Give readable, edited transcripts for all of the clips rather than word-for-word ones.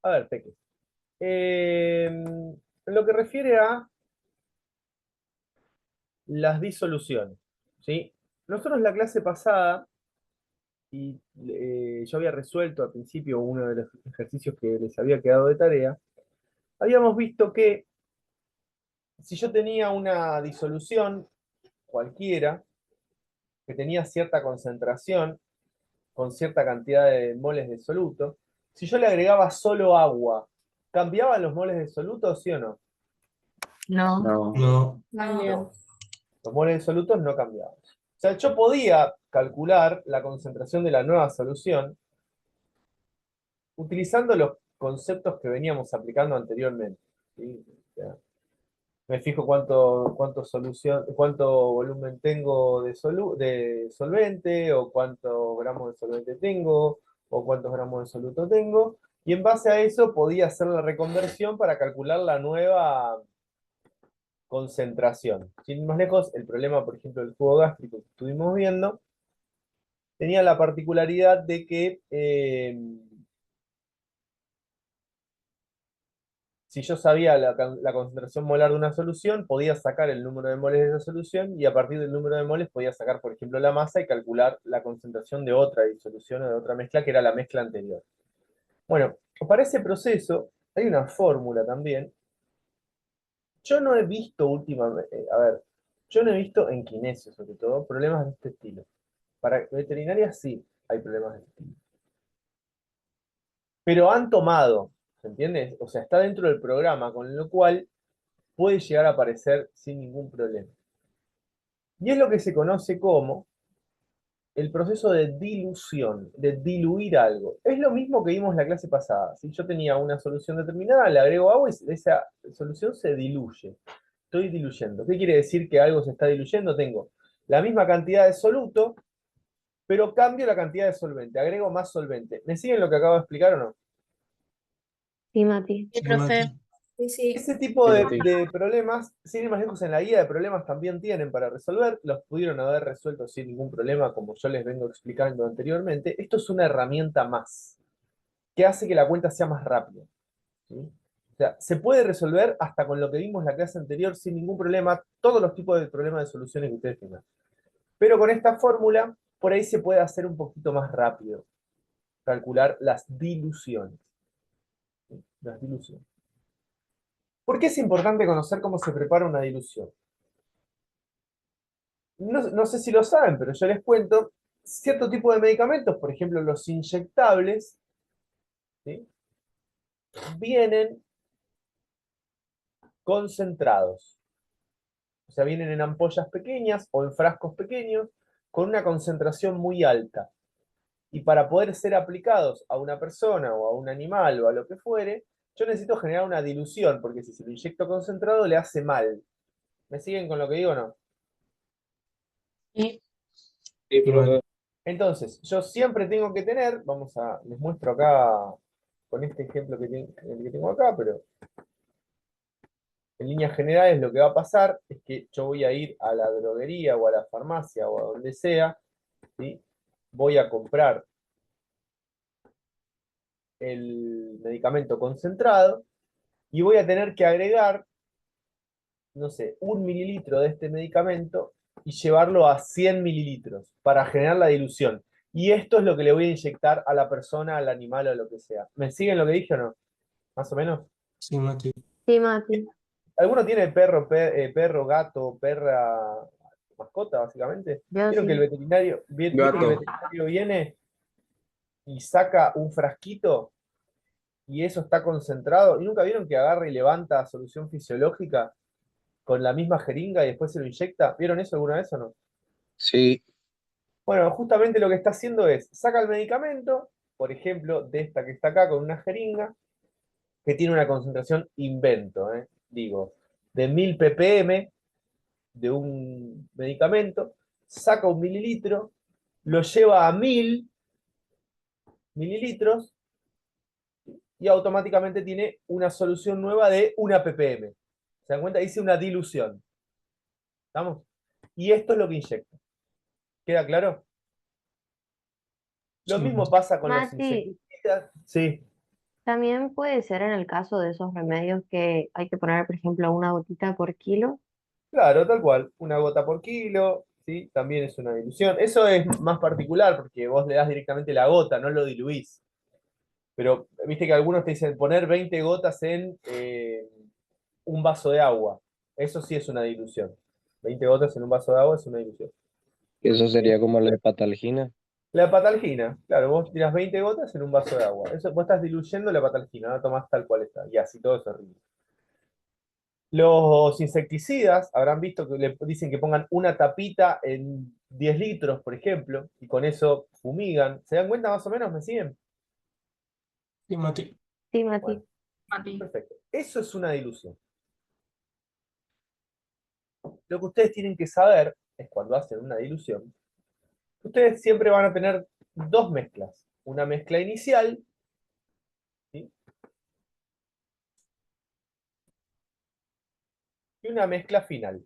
A ver, Peque. En lo que refiere a las disoluciones, ¿sí? Nosotros la clase pasada, y yo había resuelto al principio uno de los ejercicios que les había quedado de tarea, habíamos visto que si yo tenía una disolución cualquiera, que tenía cierta concentración, con cierta cantidad de moles de soluto, si yo le agregaba solo agua, ¿cambiaban los moles de soluto, sí o no? No, No. No, No, los moles de solutos no cambiaban. O sea, yo podía calcular la concentración de la nueva solución utilizando los conceptos que veníamos aplicando anteriormente. ¿Sí? O sea, me fijo cuánto volumen tengo de solvente, o cuántos gramos de solvente tengo, o cuántos gramos de soluto tengo, y en base a eso podía hacer la reconversión para calcular la nueva concentración. Sin ir más lejos, el problema, por ejemplo, del jugo gástrico que estuvimos viendo, tenía la particularidad de que si yo sabía la concentración molar de una solución, podía sacar el número de moles de esa solución, y a partir del número de moles podía sacar, por ejemplo, la masa y calcular la concentración de otra disolución o de otra mezcla, que era la mezcla anterior. Bueno, para ese proceso hay una fórmula también. Yo no he visto últimamente, a ver, yo no he visto en kinesio, sobre todo, problemas de este estilo. Para veterinaria sí hay problemas de este estilo. Pero han tomado, ¿se entiende? O sea, está dentro del programa, con lo cual puede llegar a aparecer sin ningún problema. Y es lo que se conoce como el proceso de dilución, de diluir algo. Es lo mismo que vimos en la clase pasada. Si yo tenía una solución determinada, le agrego agua y esa solución se diluye. Estoy diluyendo. ¿Qué quiere decir que algo se está diluyendo? Tengo la misma cantidad de soluto, pero cambio la cantidad de solvente, agrego más solvente. ¿Me siguen lo que acabo de explicar o no? sí, Mati. Sí, sí, Mati. profe. Sí, sí. Ese tipo Sí, de, Mati. de problemas, sin ir más lejos, en la guía de problemas también tienen para resolver, los pudieron haber resuelto sin ningún problema, como yo les vengo explicando anteriormente. Esto es una herramienta más, que hace que la cuenta sea más rápida, ¿sí? O sea, se puede resolver hasta con lo que vimos en la clase anterior sin ningún problema, todos los tipos de problemas de soluciones que ustedes tengan. Pero con esta fórmula, por ahí se puede hacer un poquito más rápido, calcular las diluciones. ¿Sí? Las diluciones. ¿Por qué es importante conocer cómo se prepara una dilución? No sé si lo saben, pero yo les cuento, cierto tipo de medicamentos, por ejemplo los inyectables, ¿sí? Vienen concentrados. O sea, vienen en ampollas pequeñas o en frascos pequeños con una concentración muy alta. Y para poder ser aplicados a una persona o a un animal o a lo que fuere, yo necesito generar una dilución, porque si se lo inyecto concentrado le hace mal. ¿Me siguen con lo que digo o no? Sí. Sí, Sí, Mati. profe. Entonces, yo siempre tengo que tener, les muestro acá con este ejemplo el que tengo acá, pero en líneas generales lo que va a pasar es que yo voy a ir a la droguería o a la farmacia o a donde sea, ¿sí? Voy a comprar el medicamento concentrado y voy a tener que agregar, no sé, 1 mililitro de este medicamento y llevarlo a 100 mililitros para generar la dilución. Y esto es lo que le voy a inyectar a la persona, al animal o lo que sea. ¿Me siguen lo que dije o no? Más o menos. Sí, Mati. Sí, Mati. ¿Alguno tiene perro, gato, perra, mascota, básicamente? Yo ¿Vieron que el sí. veterinario, viste que el Gato. veterinario viene y saca un frasquito y eso está concentrado? ¿Y nunca vieron que agarra y levanta solución fisiológica con la misma jeringa y después se lo inyecta? ¿Vieron eso alguna vez o no? Sí. Bueno, justamente lo que está haciendo es, saca el medicamento, por ejemplo, de esta que está acá con una jeringa, que tiene una concentración invento, digo, de 1000 ppm de un medicamento, saca 1 mililitro, lo lleva a 1000 mililitros y automáticamente tiene una solución nueva de 1 ppm. ¿Se dan cuenta? Hice una dilución. ¿Estamos? Y esto es lo que inyecta. ¿Queda claro? Lo Sí, mismo Mati. pasa con los Mati, insecticidas. Sí. También puede ser en el caso de esos remedios que hay que poner, por ejemplo, una gotita por kilo. Claro, tal cual. Una gota por kilo, ¿sí? También es una dilución. Eso es más particular porque vos le das directamente la gota, no lo diluís. Pero viste que algunos te dicen poner 20 gotas en un vaso de agua. Eso sí es una dilución. 20 gotas en un vaso de agua es una dilución. Eso ¿Sí? sería como la hepatalgina. La hepatalgina, claro, vos tirás 20 gotas en un vaso de agua. Eso, vos estás diluyendo la hepatalgina, no tomás tal cual está. Y así todo eso rinde. Los insecticidas habrán visto que le dicen que pongan una tapita en 10 litros, por ejemplo, y con eso fumigan. ¿Se dan cuenta más o menos? ¿Me siguen? Sí, Mati. Sí, Bueno, Mati. perfecto. Eso es una dilución. Lo que ustedes tienen que saber es cuando hacen una dilución, ustedes siempre van a tener dos mezclas. Una mezcla inicial, ¿sí? Y una mezcla final.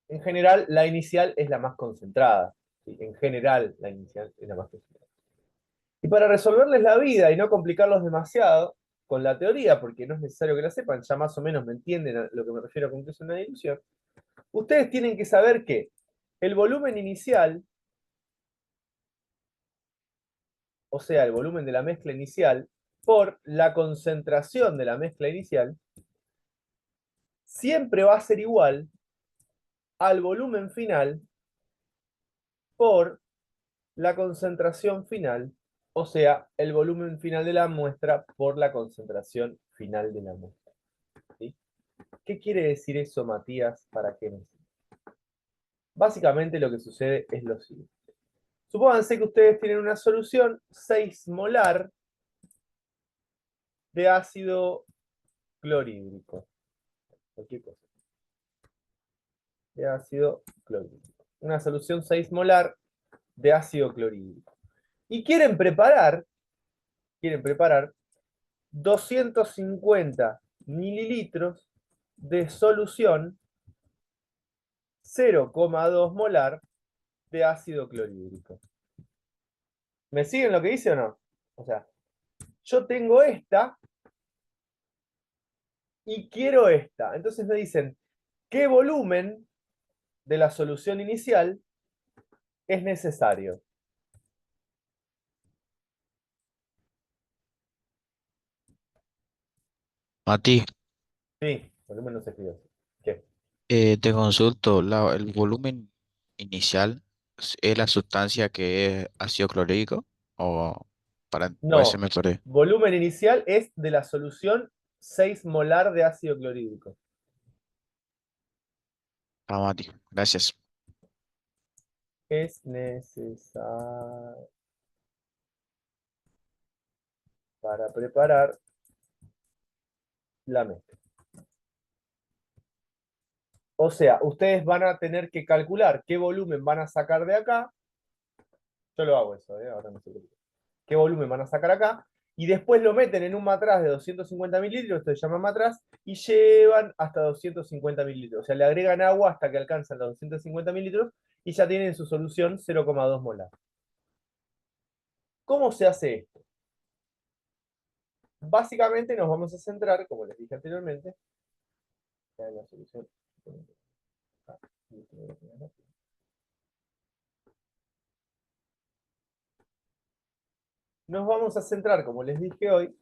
En general, la inicial es la más concentrada. ¿Sí? En general, la inicial es la más concentrada. Y para resolverles la vida y no complicarlos demasiado con la teoría, porque no es necesario que la sepan, ya más o menos me entienden a lo que me refiero con que es una dilución, ustedes tienen que saber que el volumen inicial, o sea, el volumen de la mezcla inicial, por la concentración de la mezcla inicial, siempre va a ser igual al volumen final por la concentración final, o sea, el volumen final de la muestra por la concentración final de la muestra. ¿Sí? ¿Qué quiere decir eso, Matías? ¿Para qué me sirve? Básicamente lo que sucede es lo siguiente. Supónganse que ustedes tienen una solución 6 molar de ácido clorhídrico. Cualquier cosa. De ácido clorhídrico. Una solución 6 molar de ácido clorhídrico. Y quieren preparar 250 mililitros de solución 0,2 molar de ácido clorhídrico. ¿Me siguen lo que dice o no? O sea, yo tengo esta y quiero esta. Entonces me dicen, ¿qué volumen de la solución inicial es necesario? Mati, Sí, volumen no se escribe así. ¿Qué? te consulto, el volumen inicial es la sustancia que es ácido clorhídrico o puede ser No, mejor. volumen inicial es de la solución 6 molar de ácido clorhídrico. Ah, Mati, gracias. Es necesario para preparar la mezcla. O sea, ustedes van a tener que calcular qué volumen van a sacar de acá. Yo lo hago eso, ahora no sé qué volumen van a sacar acá. Y después lo meten en un matraz de 250 mililitros, esto se llama matraz, y llevan hasta 250 mililitros. O sea, le agregan agua hasta que alcanzan los 250 mililitros y ya tienen su solución 0,2 molar. ¿Cómo se hace esto? Básicamente nos vamos a centrar, como les dije anteriormente, en la solución. Nos vamos a centrar, como les dije hoy,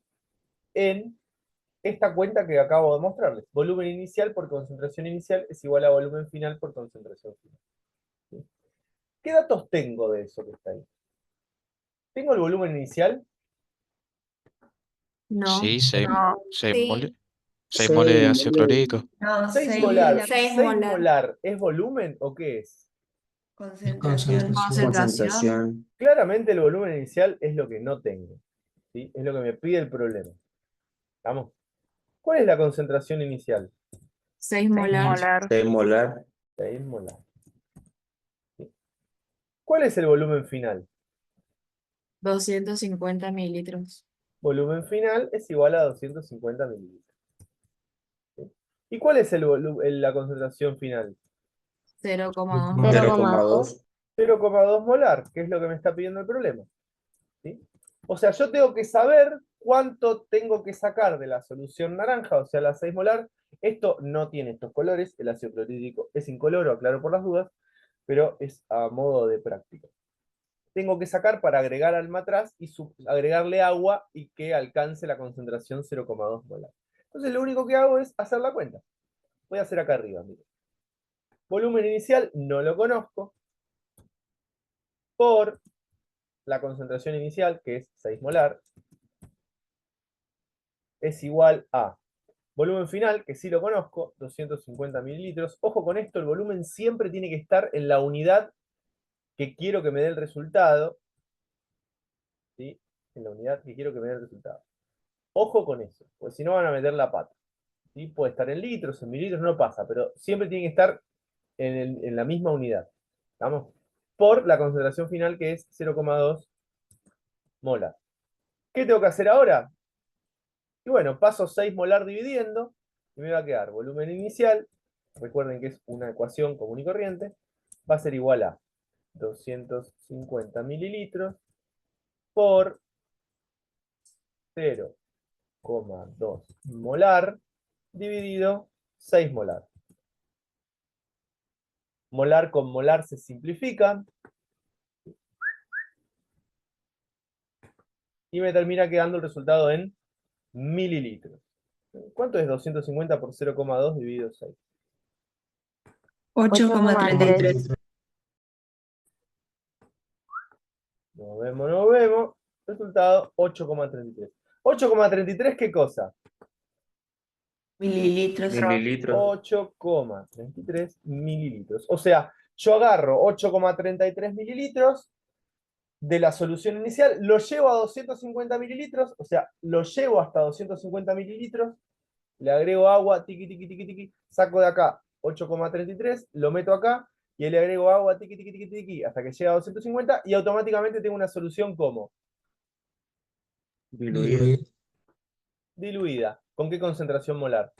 en esta cuenta que acabo de mostrarles. Volumen inicial por concentración inicial es igual a volumen final por concentración final. ¿Sí? ¿Qué datos tengo de eso que está ahí? Tengo el volumen inicial. No. Sí, 6 No. moles, Sí. 6 moles de ácido clorhídrico. No, 6 6 molar. 6 ¿6 molar. molar es volumen o qué es? Concentración. Concentración. Claramente el volumen inicial es lo que no tengo. ¿Sí? Es lo que me pide el problema. ¿Vamos? ¿Cuál es la concentración inicial? 6 molar. 6 molar. 6 molar. ¿Sí? ¿Cuál es el volumen final? 250 mililitros. Volumen final es igual a 250 mililitros. ¿Sí? ¿Y cuál es la concentración final? 0,2 0,2. molar. 0,2. 0,2 molar, que es lo que me está pidiendo el problema. ¿Sí? O sea, yo tengo que saber cuánto tengo que sacar de la solución naranja, o sea, la 6 molar. Esto no tiene estos colores, el ácido clorhídrico es incoloro, aclaro por las dudas, pero es a modo de práctica. Tengo que sacar para agregar al matraz y agregarle agua y que alcance la concentración 0,2 molar. Entonces lo único que hago es hacer la cuenta. Voy a hacer acá arriba, mire. Volumen inicial no lo conozco, por la concentración inicial, que es 6 molar, es igual a volumen final, que sí lo conozco, 250 mililitros. Ojo con esto, el volumen siempre tiene que estar en la unidad que quiero que me dé el resultado. ¿Sí? En la unidad que quiero que me dé el resultado. Ojo con eso, porque si no van a meter la pata. ¿Sí? Puede estar en litros, en mililitros, no pasa, pero siempre tiene que estar en la misma unidad. ¿Estamos? Por la concentración final, que es 0,2 molar. ¿Qué tengo que hacer ahora? Y bueno, paso 6 molar dividiendo, y me va a quedar volumen inicial, recuerden que es una ecuación común y corriente, va a ser igual a 250 mililitros por 0,2 molar dividido 6 molar. Molar con molar se simplifican, y me termina quedando el resultado en mililitros. ¿Cuánto es 250 por 0,2 dividido 6? 8,33. Nos vemos, nos vemos. Resultado 8,33. 8,33, ¿qué cosa? Mililitros. Mililitros. 8,33 mililitros. O sea, yo agarro 8,33 mililitros de la solución inicial, lo llevo a 250 mililitros, o sea, lo llevo hasta 250 mililitros, le agrego agua, tiqui, tiqui, tiqui, tiqui, saco de acá 8,33, lo meto acá, y le agrego agua, tiqui, tiqui, tiqui, tiqui, hasta que llega a 250, y automáticamente tengo una solución como Diluido. diluida. ¿Con qué concentración molar?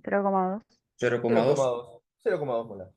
0,2. 0,2. 0,2 molar.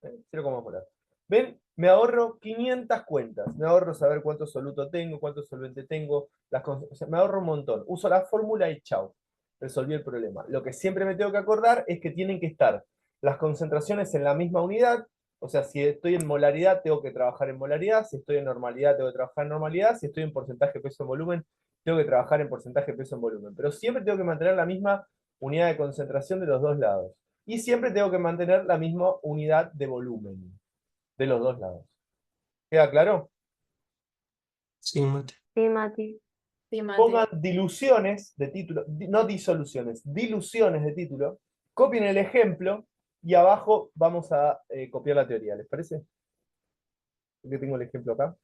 0,2 molar. ¿Ven? Me ahorro 500 cuentas. Me ahorro saber cuánto soluto tengo, cuánto solvente tengo. O sea, me ahorro un montón. Uso la fórmula y chau. Resolví el problema. Lo que siempre me tengo que acordar es que tienen que estar las concentraciones en la misma unidad. O sea, si estoy en molaridad, tengo que trabajar en molaridad. Si estoy en normalidad, tengo que trabajar en normalidad. Si estoy en porcentaje peso en volumen, tengo que trabajar en porcentaje peso en volumen. Pero siempre tengo que mantener la misma unidad de concentración de los dos lados. Y siempre tengo que mantener la misma unidad de volumen de los dos lados. ¿Queda claro? Sí, Mati. Sí, Mati. Sí, Mati. Pongan diluciones de título, no disoluciones, diluciones de título, copien el ejemplo y abajo vamos a copiar la teoría, ¿les parece? Que tengo el ejemplo acá.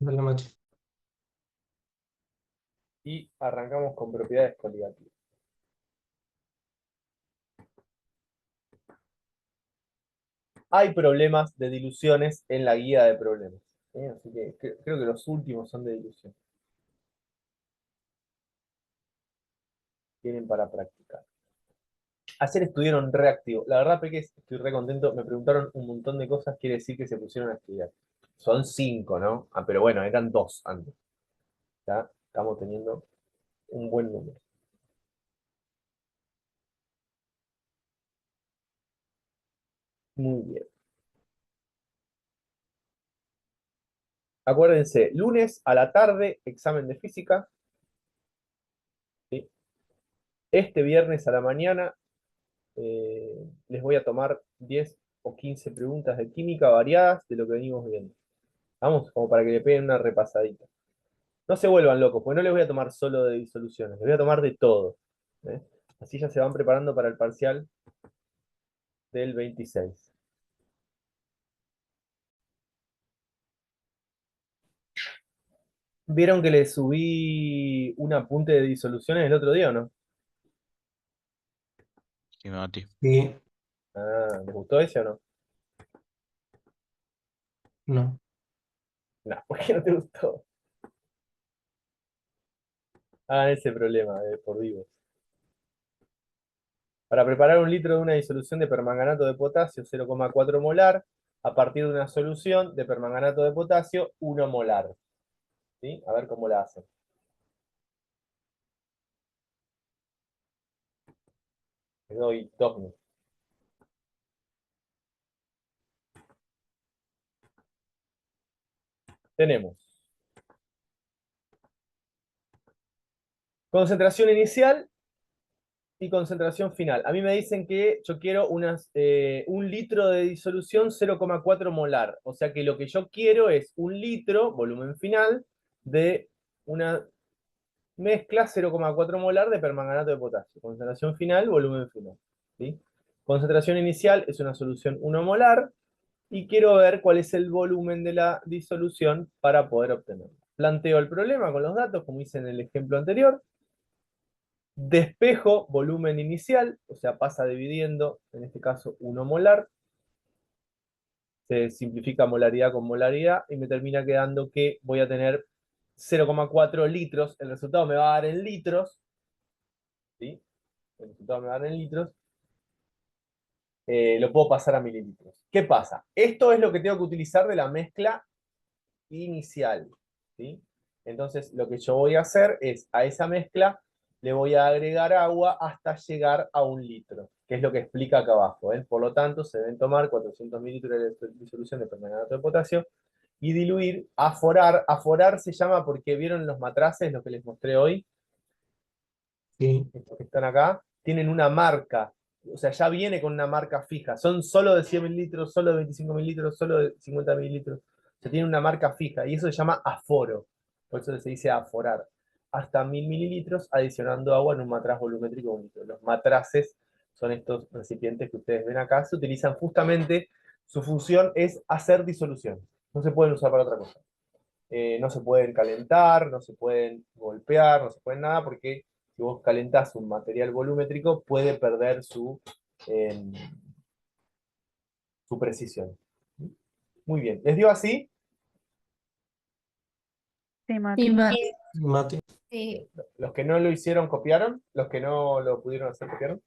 Dale, Mati. Y arrancamos con propiedades coligativas. Hay problemas de diluciones en la guía de problemas. Así que creo que los últimos son de dilución. Tienen para practicar. Ayer estuvieron reactivos. La verdad, Peque, estoy re contento. Me preguntaron un montón de cosas. Quiere decir que se pusieron a estudiar. Son 5, ¿no? Ah, pero bueno, eran 2 antes. Ya estamos teniendo un buen número. Muy bien. Acuérdense, lunes a la tarde, examen de física. ¿Sí? Este viernes a la mañana les voy a tomar 10 o 15 preguntas de química variadas de lo que venimos viendo. Vamos, como para que le peguen una repasadita. No se vuelvan locos, porque no les voy a tomar solo de disoluciones, les voy a tomar de todo. ¿Eh? Así ya se van preparando para el parcial del 26. ¿Vieron que le subí un apunte de disoluciones el otro día o no? Sí, Mati. Sí, Ah, ¿les gustó ese o no? no. No, ¿por qué no te gustó? Ah, ese problema, por vivo. Para preparar un litro de una disolución de permanganato de potasio, 0,4 molar, a partir de una solución de permanganato de potasio 1 molar. ¿Sí? A ver cómo la hacen. Le doy 2 minutos. Tenemos concentración inicial y concentración final. A mí me dicen que yo quiero un litro de disolución 0,4 molar. O sea que lo que yo quiero es un litro, volumen final, de una mezcla 0,4 molar de permanganato de potasio. Concentración final, volumen final. ¿Sí? Concentración inicial es una solución 1 molar. Y quiero ver cuál es el volumen de la disolución para poder obtenerlo. Planteo el problema con los datos, como hice en el ejemplo anterior. Despejo volumen inicial, o sea, pasa dividiendo, en este caso, 1 molar. Se simplifica molaridad con molaridad y me termina quedando que voy a tener 0,4 litros. El resultado me va a dar en litros. ¿Sí? El resultado me va a dar en litros. Lo puedo pasar a mililitros. ¿Qué pasa? Esto es lo que tengo que utilizar de la mezcla inicial. ¿Sí? Entonces, lo que yo voy a hacer es, a esa mezcla le voy a agregar agua hasta llegar a 1 litro, que es lo que explica acá abajo. Por lo tanto, se deben tomar 400 mililitros de disolución de permanganato de potasio y diluir, aforar. Aforar se llama porque vieron los matraces, los que les mostré hoy, Sí. estos que están acá, tienen una marca. O sea, ya viene con una marca fija. Son solo de 100 mililitros, solo de 25 mililitros, solo de 50 mililitros. O sea, tiene una marca fija y eso se llama aforo. Por eso se dice aforar. Hasta 1000 mililitros adicionando agua en un matraz volumétrico único. Los matraces son estos recipientes que ustedes ven acá. Se utilizan justamente, su función es hacer disolución. No se pueden usar para otra cosa. No se pueden calentar, no se pueden golpear, no se pueden nada, porque si vos calentás un material volumétrico puede perder su precisión. Muy bien, ¿les dio así? Sí, Mati. Mati. Sí. Los que no lo hicieron copiaron, los que no lo pudieron hacer copiaron.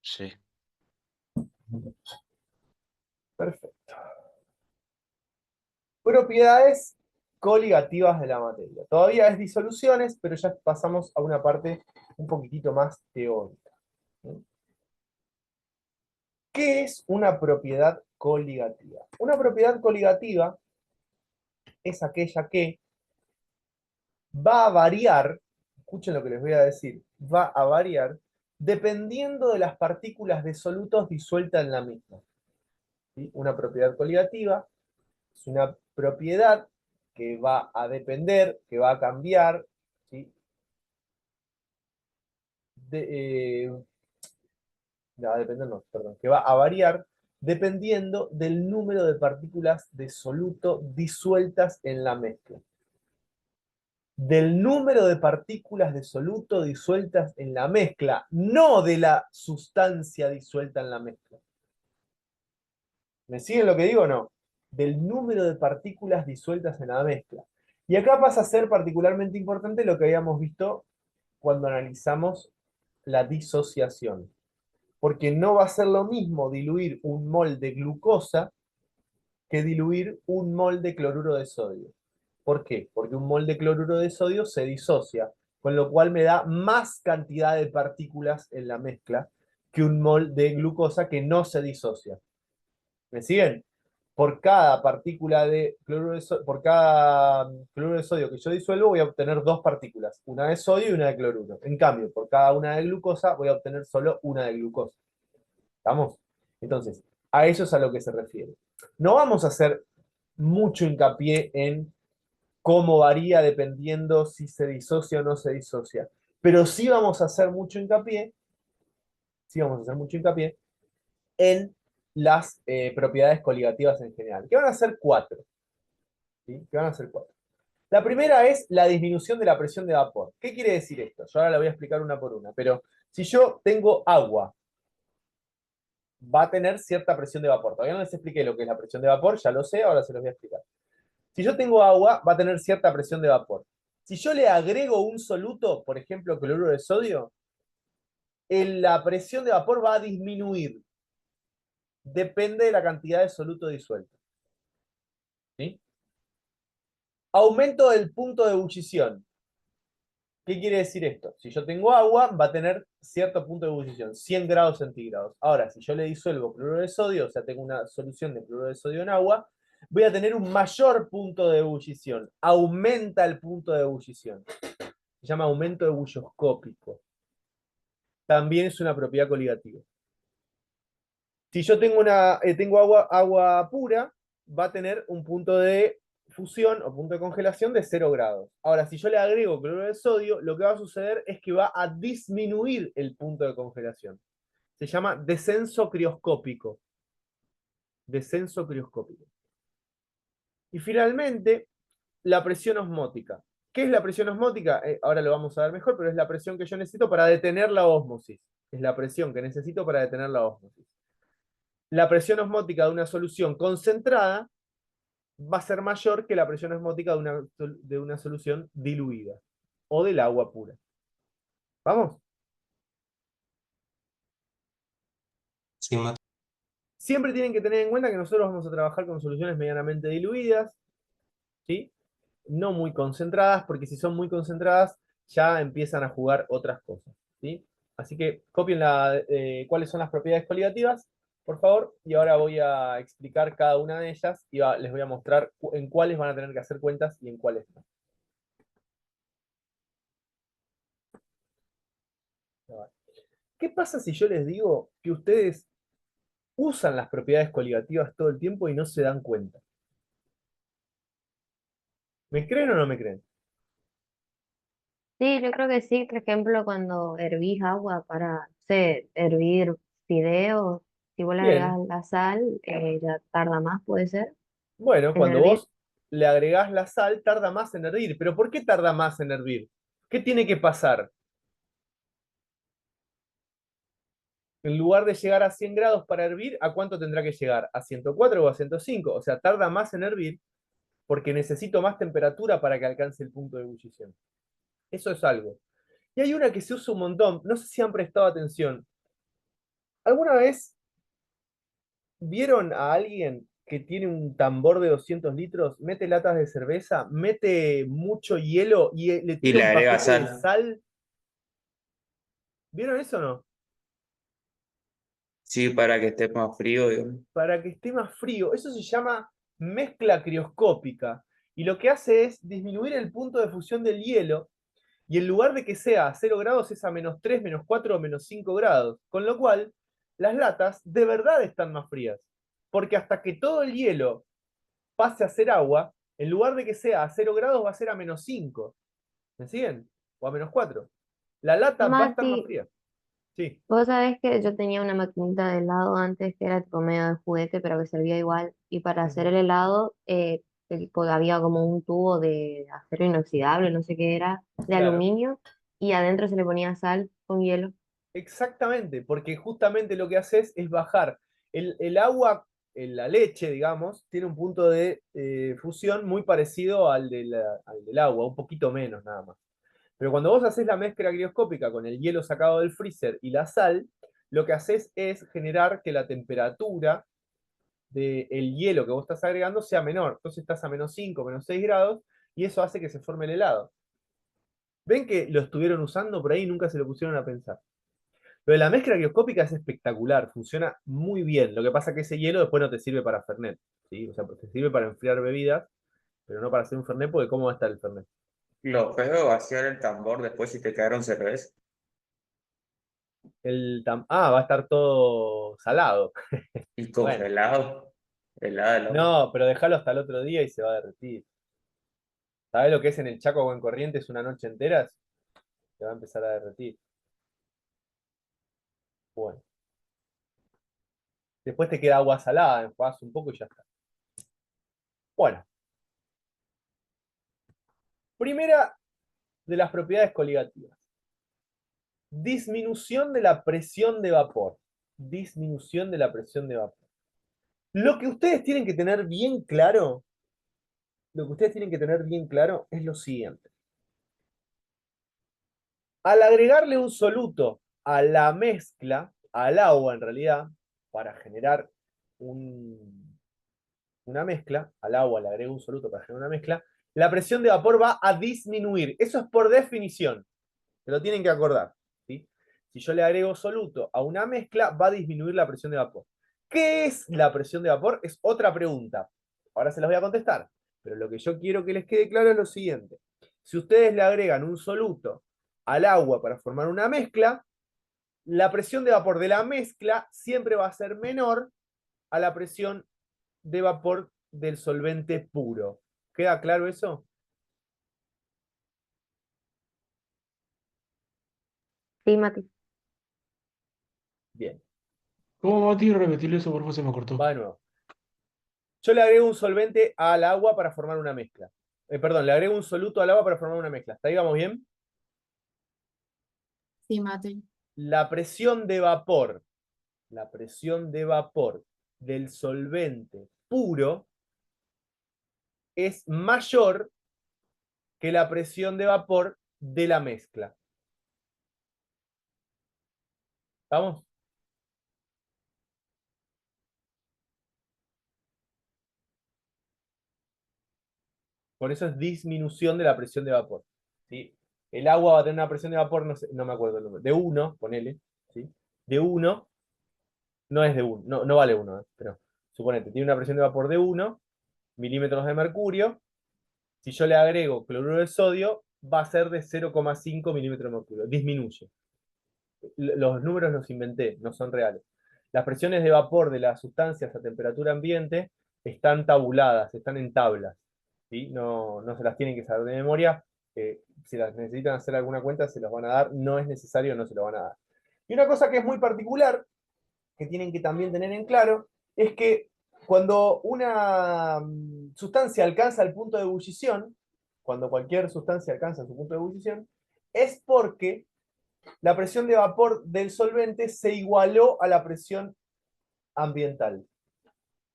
Sí. Perfecto. Propiedades coligativas de la materia. Todavía es disoluciones, pero ya pasamos a una parte un poquitito más teórica. ¿Qué es una propiedad coligativa? Una propiedad coligativa es aquella que va a variar, escuchen lo que les voy a decir, va a variar dependiendo de las partículas de solutos disueltas en la misma. ¿Sí? Una propiedad coligativa es una propiedad que va a depender, que va a cambiar, ¿sí? No, a depender no, perdón, que va a variar dependiendo del número de partículas de soluto disueltas en la mezcla. Del número de partículas de soluto disueltas en la mezcla, no de la sustancia disuelta en la mezcla. ¿Me siguen lo que digo o no? Del número de partículas disueltas en la mezcla. Y acá pasa a ser particularmente importante lo que habíamos visto cuando analizamos la disociación. Porque no va a ser lo mismo diluir 1 mol de glucosa que diluir 1 mol de cloruro de sodio. ¿Por qué? Porque 1 mol de cloruro de sodio se disocia, con lo cual me da más cantidad de partículas en la mezcla que 1 mol de glucosa que no se disocia. ¿Me siguen? Por cada partícula de cloruro de sodio, por cada cloruro de sodio que yo disuelvo, voy a obtener 2 partículas, una de sodio y una de cloruro. En cambio, por cada una de glucosa, voy a obtener solo una de glucosa. ¿Estamos? Entonces, a eso es a lo que se refiere. No vamos a hacer mucho hincapié en cómo varía dependiendo si se disocia o no se disocia, pero sí vamos a hacer mucho hincapié, en las propiedades coligativas en general, que van a ser 4. ¿Sí? Que van a ser 4. La primera es la disminución de la presión de vapor. ¿Qué quiere decir esto? Yo ahora la voy a explicar una por una, pero si yo tengo agua, va a tener cierta presión de vapor. Todavía no les expliqué lo que es la presión de vapor, ya lo sé, ahora se los voy a explicar. Si yo tengo agua, va a tener cierta presión de vapor. Si yo le agrego un soluto, por ejemplo, cloruro de sodio, la presión de vapor va a disminuir. Depende de la cantidad de soluto disuelto. ¿Sí? Aumento del punto de ebullición. ¿Qué quiere decir esto? Si yo tengo agua, va a tener cierto punto de ebullición, 100 grados centígrados. Ahora, si yo le disuelvo cloruro de sodio, o sea, tengo una solución de cloruro de sodio en agua, voy a tener un mayor punto de ebullición. Aumenta el punto de ebullición. Se llama aumento ebulloscópico. También es una propiedad coligativa. Si yo tengo agua pura, va a tener un punto de fusión o punto de congelación de 0 grados. Ahora, si yo le agrego cloruro de sodio, lo que va a suceder es que va a disminuir el punto de congelación. Se llama descenso crioscópico. Descenso crioscópico. Y finalmente, la presión osmótica. ¿Qué es la presión osmótica? Ahora lo vamos a ver mejor, pero es la presión que yo necesito para detener la ósmosis. Es la presión que necesito para detener la ósmosis. La presión osmótica de una solución concentrada va a ser mayor que la presión osmótica de una solución diluida o del agua pura. ¿Vamos? Sí, Mati. Siempre tienen que tener en cuenta que nosotros vamos a trabajar con soluciones medianamente diluidas, ¿sí? No muy concentradas, porque si son muy concentradas ya empiezan a jugar otras cosas, ¿sí? Así que copien cuáles son las propiedades coligativas, por favor, y ahora voy a explicar cada una de ellas y les voy a mostrar en cuáles van a tener que hacer cuentas y en cuáles no. ¿Qué pasa si yo les digo que ustedes usan las propiedades coligativas todo el tiempo y no se dan cuenta? ¿Me creen o no me creen? Sí, yo creo que sí. Por ejemplo, cuando hervís agua para, no sé, hervir fideos, si vos le agregás Bien, la sal, ya tarda más, puede ser, bueno, en cuando hervir. vos le agregás la sal, tarda más en hervir. ¿Pero por qué tarda más en hervir? ¿Qué tiene que pasar? En lugar de llegar a 100 grados para hervir, ¿a cuánto tendrá que llegar? ¿A 104 o a 105? O sea, tarda más en hervir porque necesito más temperatura para que alcance el punto de ebullición. Eso es algo. Y hay una que se usa un montón, no sé si han prestado atención. ¿Alguna vez vieron a alguien que tiene un tambor de 200 litros, mete latas de cerveza, mete mucho hielo y le Y tira le un agrega paquete de sal. sal? ¿Vieron eso o no? Sí, para que esté más frío, digamos. Para que esté más frío. Eso se llama mezcla crioscópica. Y lo que hace es disminuir el punto de fusión del hielo. Y en lugar de que sea a 0 grados, es a -3, -4 o -5 grados. Con lo cual, las latas de verdad están más frías. Porque hasta que todo el hielo pase a ser agua, en lugar de que sea a 0 grados, va a ser a -5. ¿Me siguen? O a -4. La lata va a estar más Mati, fría. Sí, vos sabés que yo tenía una maquinita de helado antes que era tipo medio de juguete, pero que servía igual. Y para hacer ujú, el helado, había como un tubo de acero inoxidable, no sé qué era, de claro. aluminio, y adentro se le ponía sal con hielo. Exactamente, porque justamente lo que haces es bajar el agua, la leche, digamos, tiene un punto de fusión muy parecido al del agua, un poquito menos nada más. Pero cuando vos haces la mezcla crioscópica con el hielo sacado del freezer y la sal, lo que haces es generar que la temperatura del hielo que vos estás agregando sea menor. Entonces estás a -5, -6 grados, y eso hace que se forme el helado. ¿Ven que lo estuvieron usando por ahí y nunca se lo pusieron a pensar? Lo de la mezcla crioscópica es espectacular, funciona muy bien. Lo que pasa es que ese hielo después no te sirve para Fernet, ¿sí? O sea, te sirve para enfriar bebidas, pero no para hacer un Fernet, porque ¿cómo va a estar el Fernet? Lo feo de vaciar el tambor después si te quedaron cerveza. Va a estar todo salado. Y Bueno, congelado. Helada del horno. no, pero déjalo hasta el otro día y se va a derretir. ¿Sabés lo que es en el Chaco o en Corrientes una noche entera? Se va a empezar a derretir. Bueno, después te queda agua salada, enjuagás un poco y ya está. Bueno, primera de las propiedades coligativas. Disminución de la presión de vapor. Disminución de la presión de vapor. Lo que ustedes tienen que tener bien claro, lo que ustedes tienen que tener bien claro es lo siguiente. Al agregarle un soluto a la mezcla, al agua en realidad, para generar una mezcla, al agua le agrego un soluto para generar una mezcla, la presión de vapor va a disminuir. Eso es por definición. Se lo tienen que acordar. ¿Sí? Si yo le agrego soluto a una mezcla, va a disminuir la presión de vapor. ¿Qué es la presión de vapor? Es otra pregunta. Ahora se las voy a contestar. Pero lo que yo quiero que les quede claro es lo siguiente. Si ustedes le agregan un soluto al agua para formar una mezcla, la presión de vapor de la mezcla siempre va a ser menor a la presión de vapor del solvente puro. ¿Queda claro eso? Sí, Mati. Bien, ¿Cómo, Mati? Repetirle eso, por favor, se me cortó. va de nuevo. Yo le agrego un solvente al agua para formar una mezcla. Perdón, le agrego un soluto al agua para formar una mezcla. ¿Hasta ahí vamos bien? Sí, Mati. La presión de vapor del solvente puro es mayor que la presión de vapor de la mezcla. ¿Vamos? Por eso es disminución de la presión de vapor. ¿Sí? El agua va a tener una presión de vapor, no, sé, no me acuerdo el número, de 1, ponele. ¿Sí? De 1, no es de 1, no vale 1, pero suponete, tiene una presión de vapor de 1 milímetros de mercurio. Si yo le agrego cloruro de sodio, va a ser de 0,5 milímetros de mercurio. Disminuye. Los números los inventé, no son reales. Las presiones de vapor de las sustancias a temperatura ambiente están tabuladas, están en tablas. ¿Sí? No se las tienen que saber de memoria. Si las necesitan hacer alguna cuenta, se los van a dar. No es necesario, no se lo van a dar. Y una cosa que es muy particular, que tienen que también tener en claro, es que cuando una sustancia alcanza el punto de ebullición, cuando cualquier sustancia alcanza su punto de ebullición, es porque la presión de vapor del solvente se igualó a la presión ambiental.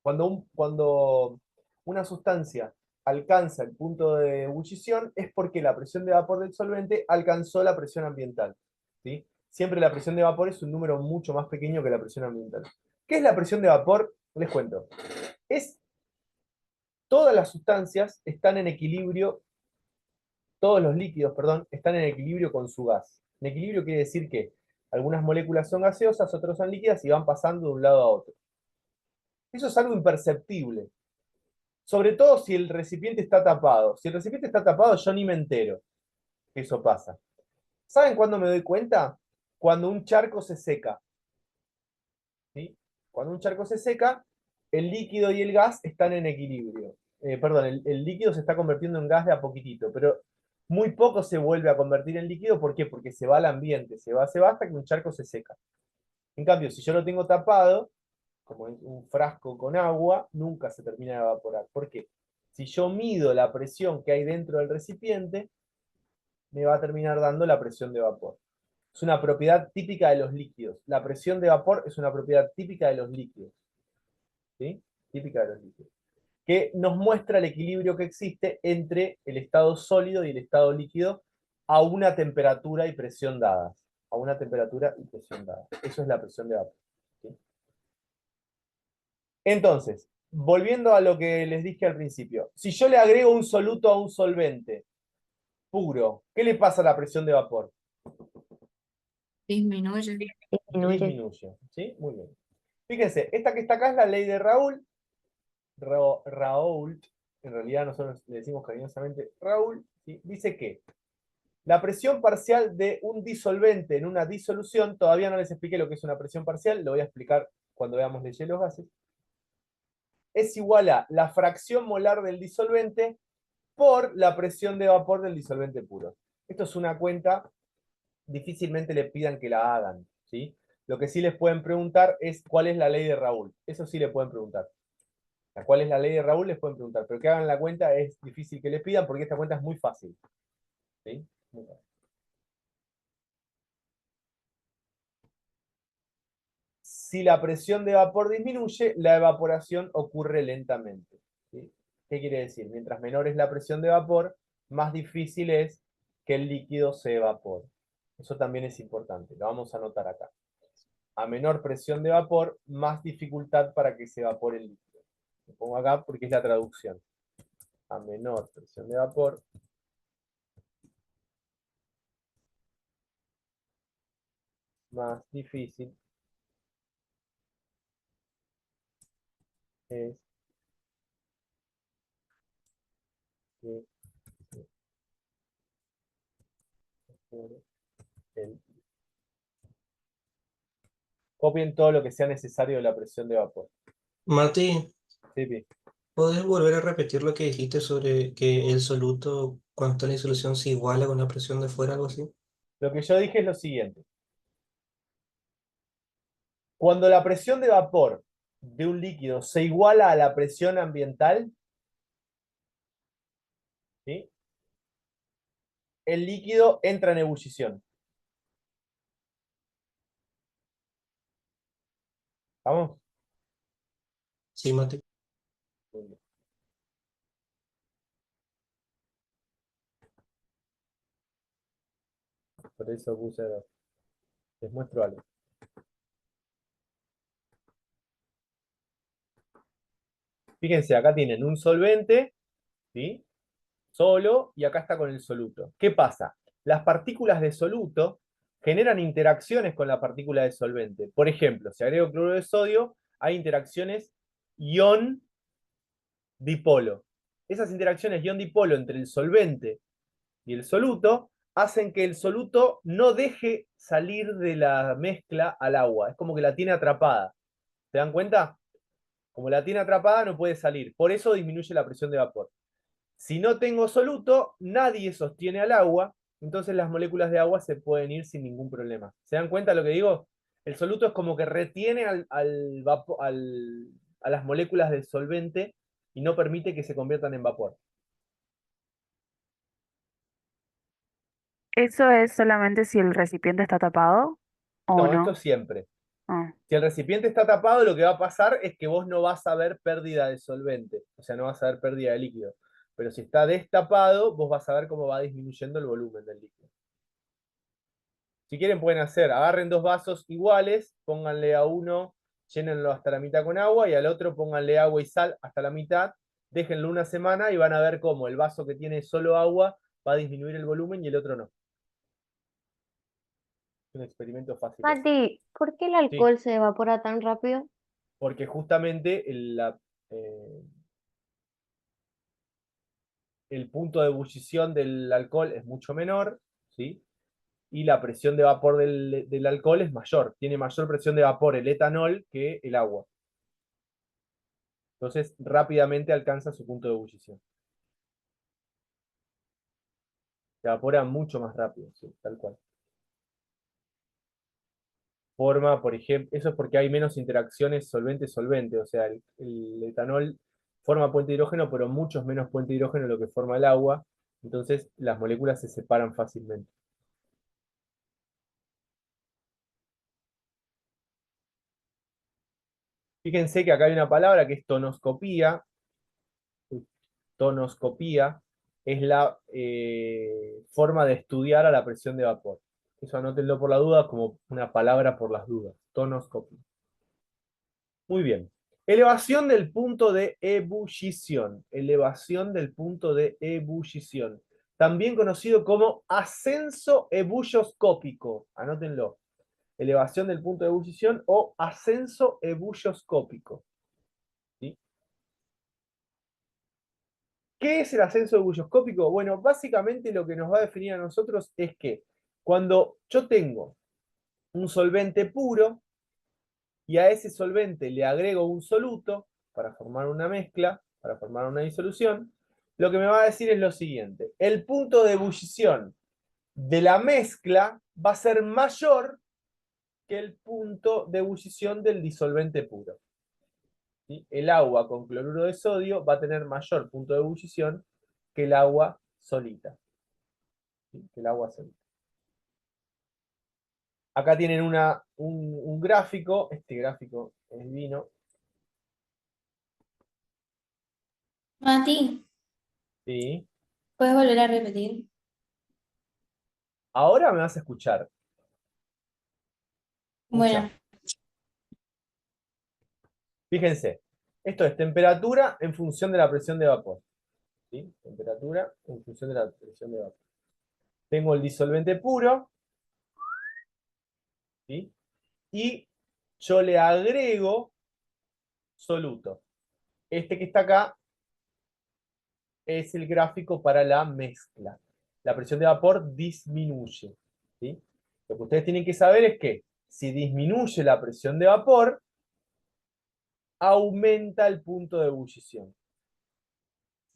Cuando una sustancia alcanza el punto de ebullición es porque la presión de vapor del solvente alcanzó la presión ambiental. ¿Sí? Siempre la presión de vapor es un número mucho más pequeño que la presión ambiental. ¿Qué es la presión de vapor? Les cuento. Todas las sustancias están en equilibrio, todos los líquidos, perdón, están en equilibrio con su gas. En equilibrio quiere decir que algunas moléculas son gaseosas, otras son líquidas y van pasando de un lado a otro. Eso es algo imperceptible. Sobre todo si el recipiente está tapado. Si el recipiente está tapado, yo ni me entero que eso pasa. ¿Saben cuándo me doy cuenta? Cuando un charco se seca. ¿Sí? Cuando un charco se seca, el líquido y el gas están en equilibrio. Perdón, el líquido se está convirtiendo en gas de a poquitito, pero muy poco se vuelve a convertir en líquido. ¿Por qué? Porque se va al ambiente, se va hasta que un charco se seca. En cambio, si yo lo tengo tapado, como es un frasco con agua, nunca se termina de evaporar. ¿Por qué? Si yo mido la presión que hay dentro del recipiente, me va a terminar dando la presión de vapor. Es una propiedad típica de los líquidos. La presión de vapor es una propiedad típica de los líquidos. ¿Sí? Típica de los líquidos. Que nos muestra el equilibrio que existe entre el estado sólido y el estado líquido a una temperatura y presión dadas. A una temperatura y presión dadas. Eso es la presión de vapor. ¿Sí? Entonces, volviendo a lo que les dije al principio, si yo le agrego un soluto a un solvente puro, ¿qué le pasa a la presión de vapor? Disminuye. Disminuye. Disminuye. ¿Sí? Muy bien. Fíjense, esta que está acá es la ley de Raoult. Raoult, en realidad nosotros le decimos cariñosamente Raoult, ¿sí? Dice que la presión parcial de un disolvente en una disolución, todavía no les expliqué lo que es una presión parcial, lo voy a explicar cuando veamos leyes de los gases, es igual a la fracción molar del disolvente por la presión de vapor del disolvente puro. Esto es una cuenta, difícilmente le pidan que la hagan, ¿sí? Lo que sí les pueden preguntar es cuál es la ley de Raoult. Eso sí le pueden preguntar. ¿Cuál es la ley de Raoult? Les pueden preguntar. Pero que hagan la cuenta es difícil que les pidan porque esta cuenta es muy fácil. ¿Sí? Muy fácil. Si la presión de vapor disminuye, la evaporación ocurre lentamente. ¿Sí? ¿Qué quiere decir? Mientras menor es la presión de vapor, más difícil es que el líquido se evapore. Eso también es importante, lo vamos a anotar acá. A menor presión de vapor, más dificultad para que se evapore el líquido. Lo pongo acá porque es la traducción. A menor presión de vapor, más difícil es que se evapore el. Copien todo lo que sea necesario de la presión de vapor. Mati, Sí, Pi. ¿puedes volver a repetir lo que dijiste sobre que el soluto, cuando está en la disolución, se iguala con la presión de fuera, algo así? Lo que yo dije es lo siguiente. Cuando la presión de vapor de un líquido se iguala a la presión ambiental, ¿sí? El líquido entra en ebullición. ¿Vamos? Sí, Mati. Muy bien. Por eso puse. Les muestro algo. Fíjense, acá tienen un solvente, ¿sí? Solo, y acá está con el soluto. ¿Qué pasa? Las partículas de soluto generan interacciones con la partícula de solvente. Por ejemplo, si agrego cloruro de sodio, hay interacciones ion-dipolo. Esas interacciones ion-dipolo entre el solvente y el soluto hacen que el soluto no deje salir de la mezcla al agua. Es como que la tiene atrapada. ¿Se dan cuenta? Como la tiene atrapada, no puede salir. Por eso disminuye la presión de vapor. Si no tengo soluto, nadie sostiene al agua, entonces las moléculas de agua se pueden ir sin ningún problema. ¿Se dan cuenta lo que digo? El soluto es como que retiene a las moléculas del solvente y no permite que se conviertan en vapor. ¿Eso es solamente si el recipiente está tapado o No, esto no? siempre. Ah, Si el recipiente está tapado, lo que va a pasar es que vos no vas a ver pérdida de solvente, o sea, no vas a ver pérdida de líquido. Pero si está destapado, vos vas a ver cómo va disminuyendo el volumen del líquido. Si quieren pueden hacer, agarren dos vasos iguales, pónganle a uno, llénenlo hasta la mitad con agua y al otro pónganle agua y sal hasta la mitad, déjenlo una semana y van a ver cómo el vaso que tiene solo agua va a disminuir el volumen y el otro no. Es un experimento fácil de hacer. Mati, ¿por qué el Sí, alcohol se evapora tan rápido? porque justamente el punto de ebullición del alcohol es mucho menor, ¿sí? Y la presión de vapor del alcohol es mayor. Tiene mayor presión de vapor el etanol que el agua. Entonces, rápidamente alcanza su punto de ebullición. Se evapora mucho más rápido, sí, tal cual. Forma, por ejemplo, eso es porque hay menos interacciones solvente-solvente, o sea, el etanol forma puente de hidrógeno, pero muchos menos puente de hidrógeno de lo que forma el agua, entonces las moléculas se separan fácilmente. Fíjense que acá hay una palabra que es tonoscopía. Tonoscopía es la forma de estudiar a la presión de vapor. Eso anótenlo por la duda como una palabra por las dudas. Tonoscopía. Muy bien. Elevación del punto de ebullición. Elevación del punto de ebullición. También conocido como ascenso ebulloscópico. Anótenlo. Elevación del punto de ebullición o ascenso ebulloscópico. ¿Sí? ¿Qué es el ascenso ebulloscópico? Bueno, básicamente lo que nos va a definir a nosotros es que cuando yo tengo un solvente puro y a ese solvente le agrego un soluto para formar una mezcla, para formar una disolución, lo que me va a decir es lo siguiente. El punto de ebullición de la mezcla va a ser mayor que el punto de ebullición del disolvente puro. ¿Sí? El agua con cloruro de sodio va a tener mayor punto de ebullición que el agua solita. ¿Sí? Que el agua solita. Acá tienen un gráfico, este gráfico es divino. Mati, ¿Sí? ¿puedes volver a repetir? Ahora me vas a escuchar. Bueno, Fíjense, esto es temperatura en función de la presión de vapor. ¿Sí? Temperatura en función de la presión de vapor. Tengo el disolvente puro, ¿sí? Y yo le agrego soluto. Este que está acá es el gráfico para la mezcla. La presión de vapor disminuye, ¿sí? Lo que ustedes tienen que saber es que si disminuye la presión de vapor, aumenta el punto de ebullición.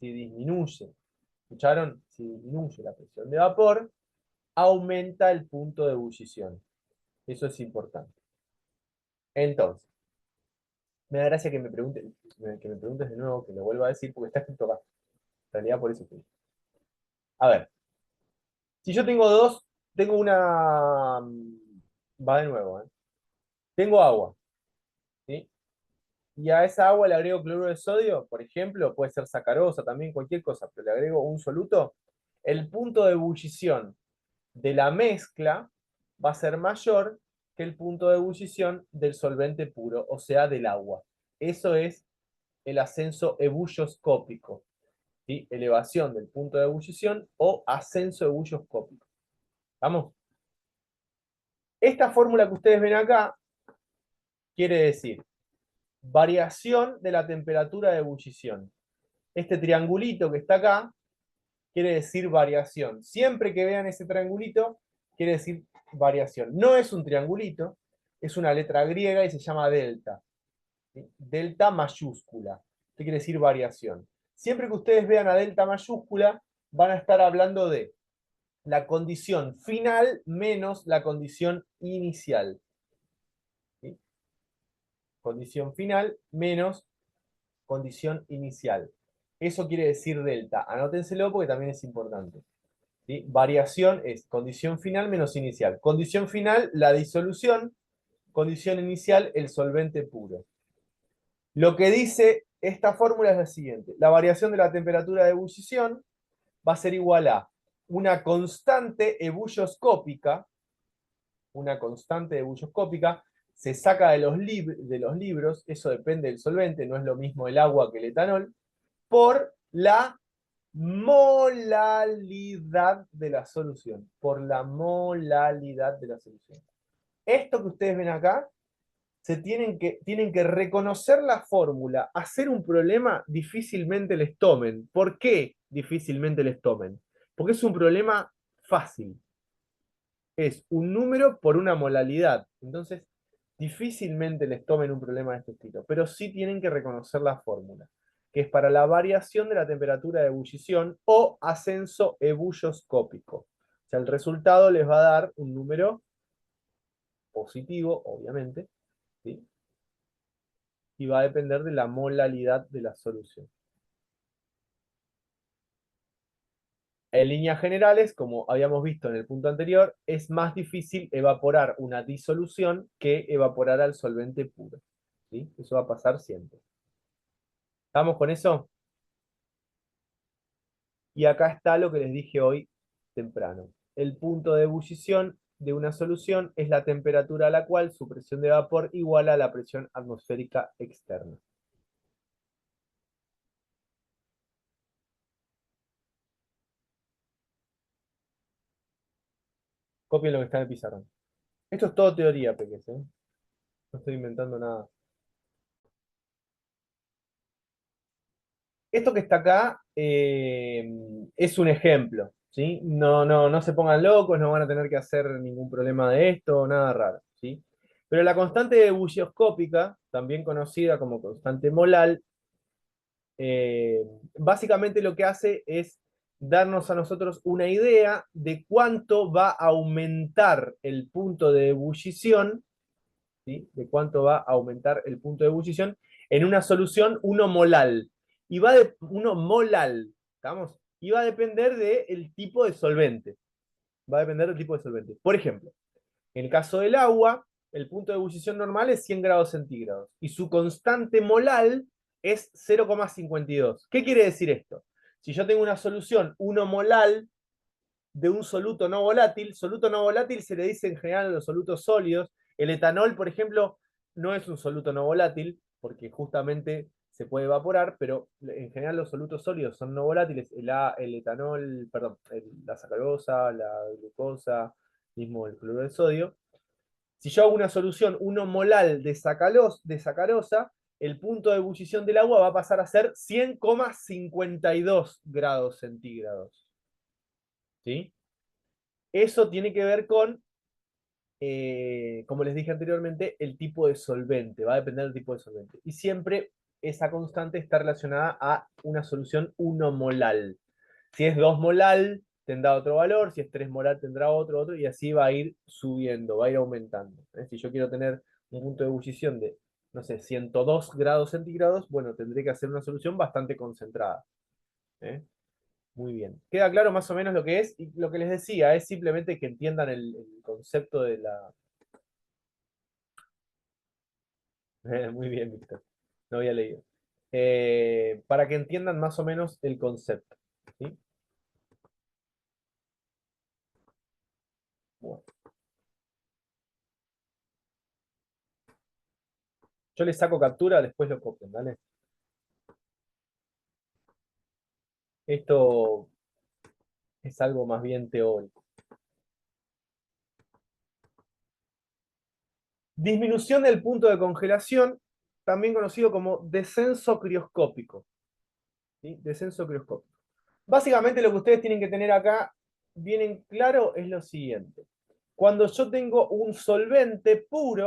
Si disminuye, ¿escucharon? Si disminuye la presión de vapor, aumenta el punto de ebullición. Eso es importante. Entonces, me da gracia que me preguntes de nuevo, que lo vuelva a decir, porque está escrito acá. En realidad, por eso estoy. A ver, si yo tengo una. Va de nuevo, ¿eh? Tengo agua, ¿sí? Y a esa agua le agrego cloruro de sodio, por ejemplo, puede ser sacarosa también, cualquier cosa, pero le agrego un soluto. El punto de ebullición de la mezcla va a ser mayor que el punto de ebullición del solvente puro, o sea, del agua. Eso es el ascenso ebulloscópico, ¿sí? Elevación del punto de ebullición o ascenso ebulloscópico. ¿Vamos? Esta fórmula que ustedes ven acá quiere decir variación de la temperatura de ebullición. Este triangulito que está acá quiere decir variación. Siempre que vean ese triangulito, quiere decir variación. No es un triangulito, es una letra griega y se llama delta. ¿Sí? Delta mayúscula. ¿Qué quiere decir variación? Siempre que ustedes vean a delta mayúscula, van a estar hablando de la condición final menos la condición inicial. ¿Sí? Condición final menos condición inicial. Eso quiere decir delta. Anótenselo porque también es importante. ¿Sí? Variación es condición final menos inicial. Condición final, la disolución. Condición inicial, el solvente puro. Lo que dice esta fórmula es la siguiente. La variación de la temperatura de ebullición va a ser igual a una constante ebulloscópica. Una constante ebulloscópica se saca de los libros, eso depende del solvente, no es lo mismo el agua que el etanol, por la molalidad de la solución. Por la molalidad de la solución. Esto que ustedes ven acá, tienen que reconocer la fórmula. Hacer un problema difícilmente les tomen. ¿Por qué difícilmente les tomen? Porque es un problema fácil. Es un número por una molalidad. Entonces, difícilmente les tomen un problema de este estilo. Pero sí tienen que reconocer la fórmula, que es para la variación de la temperatura de ebullición o ascenso ebulloscópico. O sea, el resultado les va a dar un número positivo, obviamente, ¿sí? Y va a depender de la molalidad de la solución. En líneas generales, como habíamos visto en el punto anterior, es más difícil evaporar una disolución que evaporar al solvente puro. ¿Sí? Eso va a pasar siempre. ¿Estamos con eso? Y acá está lo que les dije hoy temprano. El punto de ebullición de una solución es la temperatura a la cual su presión de vapor iguala a la presión atmosférica externa. Copien lo que está en el pizarrón. Esto es todo teoría, peques, ¿eh? No estoy inventando nada. Esto que está acá es un ejemplo, ¿sí? No se pongan locos, no van a tener que hacer ningún problema de esto, nada raro, ¿sí? Pero la constante ebullioscópica, también conocida como constante molal, básicamente lo que hace es darnos a nosotros una idea de cuánto va a aumentar el punto de ebullición, ¿sí? De cuánto va a aumentar el punto de ebullición en una solución 1 molal. Y va de 1 molal, ¿estamos? Y va a depender del tipo de solvente. Va a depender del tipo de solvente. Por ejemplo, en el caso del agua, el punto de ebullición normal es 100 grados centígrados. Y su constante molal es 0,52. ¿Qué quiere decir esto? Si yo tengo una solución 1 molal de un soluto no volátil. Soluto no volátil se le dice en general a los solutos sólidos. El etanol, por ejemplo, no es un soluto no volátil, porque justamente se puede evaporar, pero en general los solutos sólidos son no volátiles. El etanol, perdón, la sacarosa, la glucosa, mismo el cloruro de sodio. Si yo hago una solución 1 molal de sacarosa, el punto de ebullición del agua va a pasar a ser 100,52 grados centígrados. ¿Sí? Eso tiene que ver con, como les dije anteriormente, el tipo de solvente. Va a depender del tipo de solvente. Y siempre esa constante está relacionada a una solución 1 molal. Si es 2 molal, tendrá otro valor. Si es 3 molal, tendrá otro. Y así va a ir subiendo, va a ir aumentando. Si yo quiero tener un punto de ebullición de, no sé, 102 grados centígrados, bueno, tendré que hacer una solución bastante concentrada. Muy bien. ¿Queda claro más o menos lo que es? Y lo que les decía es simplemente que entiendan el concepto de la... Muy bien, Víctor. No había leído. Para que entiendan más o menos el concepto. ¿Sí? Bueno. Yo les saco captura, después lo copian, ¿vale? Esto es algo más bien teórico. Disminución del punto de congelación, también conocido como descenso crioscópico. ¿Sí? Descenso crioscópico. Básicamente lo que ustedes tienen que tener acá bien en claro es lo siguiente. Cuando yo tengo un solvente puro,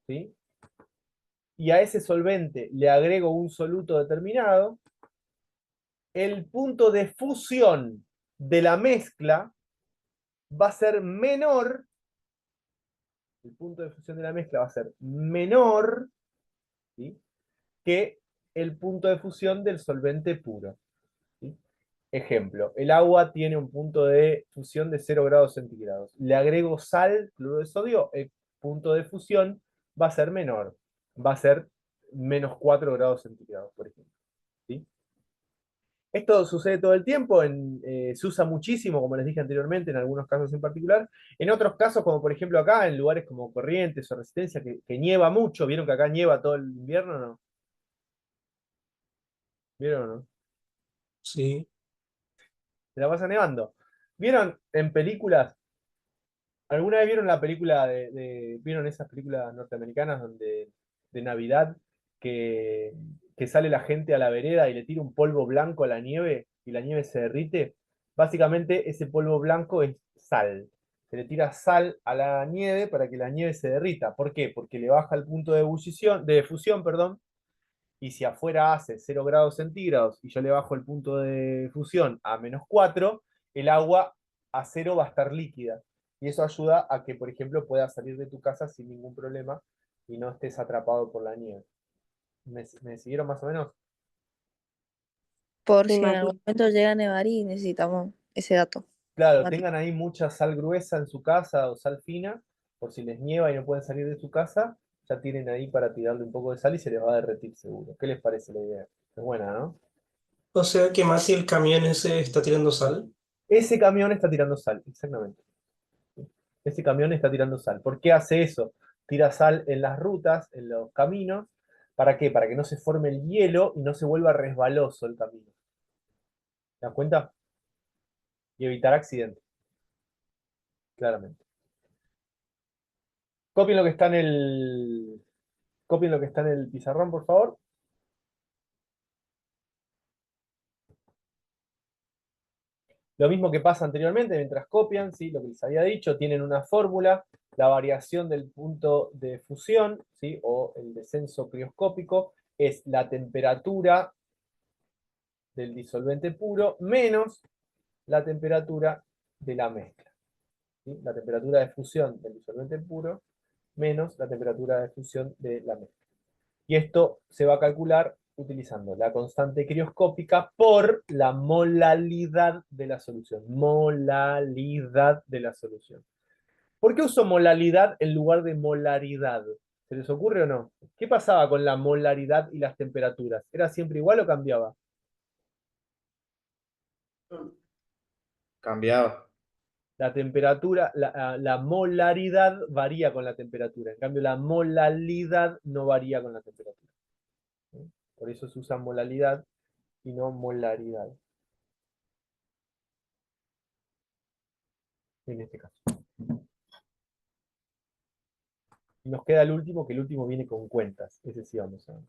¿sí? Y a ese solvente le agrego un soluto determinado, el punto de fusión de la mezcla va a ser menor, el punto de fusión de la mezcla va a ser menor, ¿sí? que el punto de fusión del solvente puro. ¿Sí? Ejemplo, el agua tiene un punto de fusión de 0 grados centígrados. Le agrego sal, cloruro de sodio, el punto de fusión va a ser menor. Va a ser menos 4 grados centígrados, por ejemplo. ¿Sí? Esto sucede todo el tiempo, se usa muchísimo, como les dije anteriormente, en algunos casos en particular. En otros casos, como por ejemplo acá, en lugares como Corrientes o Resistencia, que nieva mucho. ¿Vieron que acá nieva todo el invierno o no? ¿Vieron o no? Sí. Se la pasa nevando. ¿Vieron en películas? ¿Alguna vez vieron la película vieron esas películas norteamericanas de Navidad que sale la gente a la vereda y le tira un polvo blanco a la nieve y la nieve se derrite? Básicamente ese polvo blanco es sal. Se le tira sal a la nieve para que la nieve se derrita. ¿Por qué? Porque le baja el punto de ebullición, de fusión, perdón, y si afuera hace 0 grados centígrados y yo le bajo el punto de fusión a menos 4, el agua a 0 va a estar líquida. Y eso ayuda a que, por ejemplo, puedas salir de tu casa sin ningún problema y no estés atrapado por la nieve. ¿Me siguieron más o menos? Por Sí, si en algún Mati. momento llega a nevar y necesitamos ese dato. Claro, Mati. tengan ahí mucha sal gruesa en su casa o sal fina, por si les nieva y no pueden salir de su casa, ya tienen ahí para tirarle un poco de sal y se les va a derretir seguro. ¿Qué les parece la idea? Es buena, ¿no? O sea que más si el camión ese está tirando sal. Ese camión está tirando sal, exactamente. Ese camión está tirando sal. ¿Por qué hace eso? Tira sal en las rutas, en los caminos. ¿Para qué? Para que no se forme el hielo y no se vuelva resbaloso el camino. ¿Te das cuenta? Y evitar accidentes. Claramente. Copien lo que está en Copien lo que está en el pizarrón, por favor. Lo mismo que pasa anteriormente, mientras copian, ¿sí? Lo que les había dicho, tienen una fórmula, la variación del punto de fusión, ¿sí? O el descenso crioscópico, es la temperatura del disolvente puro menos la temperatura de la mezcla. ¿Sí? La temperatura de fusión del disolvente puro menos la temperatura de fusión de la mezcla. Y esto se va a calcular utilizando la constante crioscópica por la molalidad de la solución. Molalidad de la solución. ¿Por qué uso molalidad en lugar de molaridad? ¿Se les ocurre o no? ¿Qué pasaba con la molaridad y las temperaturas? ¿Era siempre igual o cambiaba? Cambiaba. La temperatura, la molaridad varía con la temperatura. En cambio, la molalidad no varía con la temperatura. ¿Sí? Por eso se usa molalidad y no molaridad. En este caso. Y nos queda el último, que el último viene con cuentas. Ese sí vamos a ver.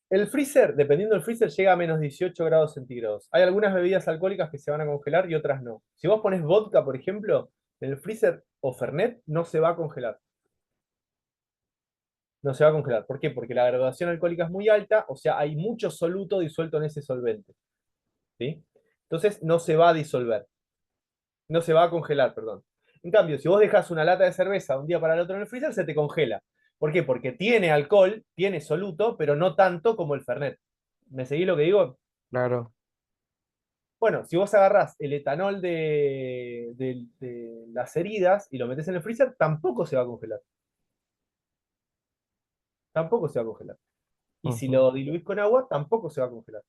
El freezer, dependiendo del freezer, llega a menos 18 grados centígrados. Hay algunas bebidas alcohólicas que se van a congelar y otras no. Si vos pones vodka, por ejemplo, en el freezer o Fernet, no se va a congelar. No se va a congelar. ¿Por qué? Porque la graduación alcohólica es muy alta, o sea, hay mucho soluto disuelto en ese solvente. ¿Sí? Entonces no se va a disolver. No se va a congelar, perdón. En cambio, si vos dejas una lata de cerveza un día para el otro en el freezer, se te congela. ¿Por qué? Porque tiene alcohol, tiene soluto, pero no tanto como el Fernet. ¿Me seguís lo que digo? Claro, Bueno, si vos agarrás el etanol de las heridas y lo metés en el freezer, tampoco se va a congelar. Tampoco se va a congelar. Y si ujú, lo diluís con agua, tampoco se va a congelar.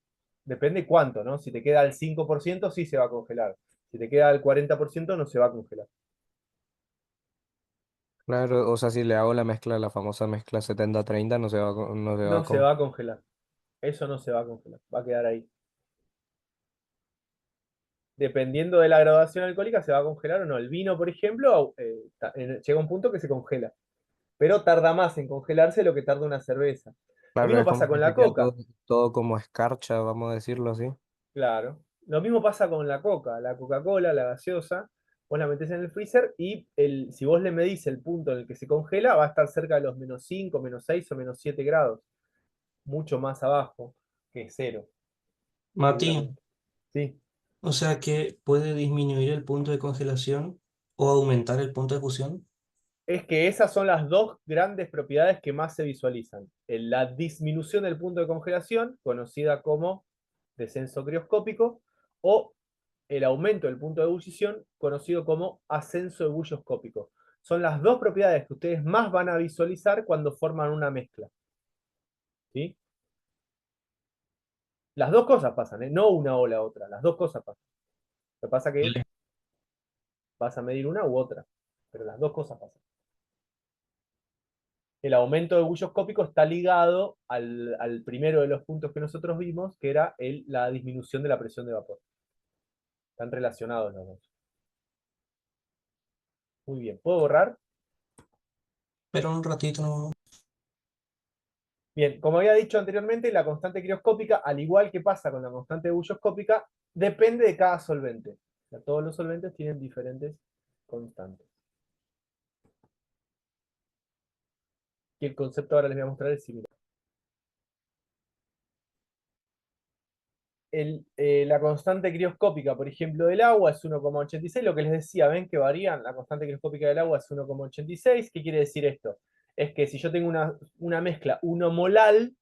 Depende cuánto, ¿no? Si te queda al 5%, sí se va a congelar. Si te queda al 40%, no se va a congelar. claro, o sea, si le hago la mezcla, la famosa mezcla 70-30, no se va No a se va a congelar. Eso no se va a congelar. Va a quedar ahí. Dependiendo de la graduación alcohólica, se va a congelar o no. El vino, por ejemplo, llega un punto que se congela. Pero tarda más en congelarse lo que tarda una cerveza. Lo Claro, mismo es como pasa que con se la queda coca. todo como escarcha, vamos a decirlo así. Claro. Lo mismo pasa con la coca. La Coca-Cola, la gaseosa, vos la metés en el freezer y si vos le medís el punto en el que se congela, va a estar cerca de los -5, -6 o -7 grados. Mucho más abajo que cero, Mati, seguramente. Sí. o sea que puede disminuir el punto de congelación o aumentar el punto de fusión. Es que esas son las dos grandes propiedades que más se visualizan. La disminución del punto de congelación, conocida como descenso crioscópico, o el aumento del punto de ebullición, conocido como ascenso ebulloscópico. Son las dos propiedades que ustedes más van a visualizar cuando forman una mezcla. ¿Sí? Las dos cosas pasan, ¿eh? No una o la otra, las dos cosas pasan. Lo que pasa es que Vale. vas a medir una u otra, pero las dos cosas pasan. El aumento ebulloscópico está ligado al primero de los puntos que nosotros vimos, que era la disminución de la presión de vapor. Están relacionados los dos. Muy bien, ¿puedo borrar? Pero un ratito no. Bien, como había dicho anteriormente, la constante crioscópica, al igual que pasa con la constante ebulloscópica, depende de cada solvente. O sea, todos los solventes tienen diferentes constantes. Y el concepto ahora les voy a mostrar es similar. La constante crioscópica, por ejemplo, del agua es 1,86. Lo que les decía, ven que varían. La constante crioscópica del agua es 1,86. ¿Qué quiere decir esto? Es que si yo tengo una mezcla 1 molal,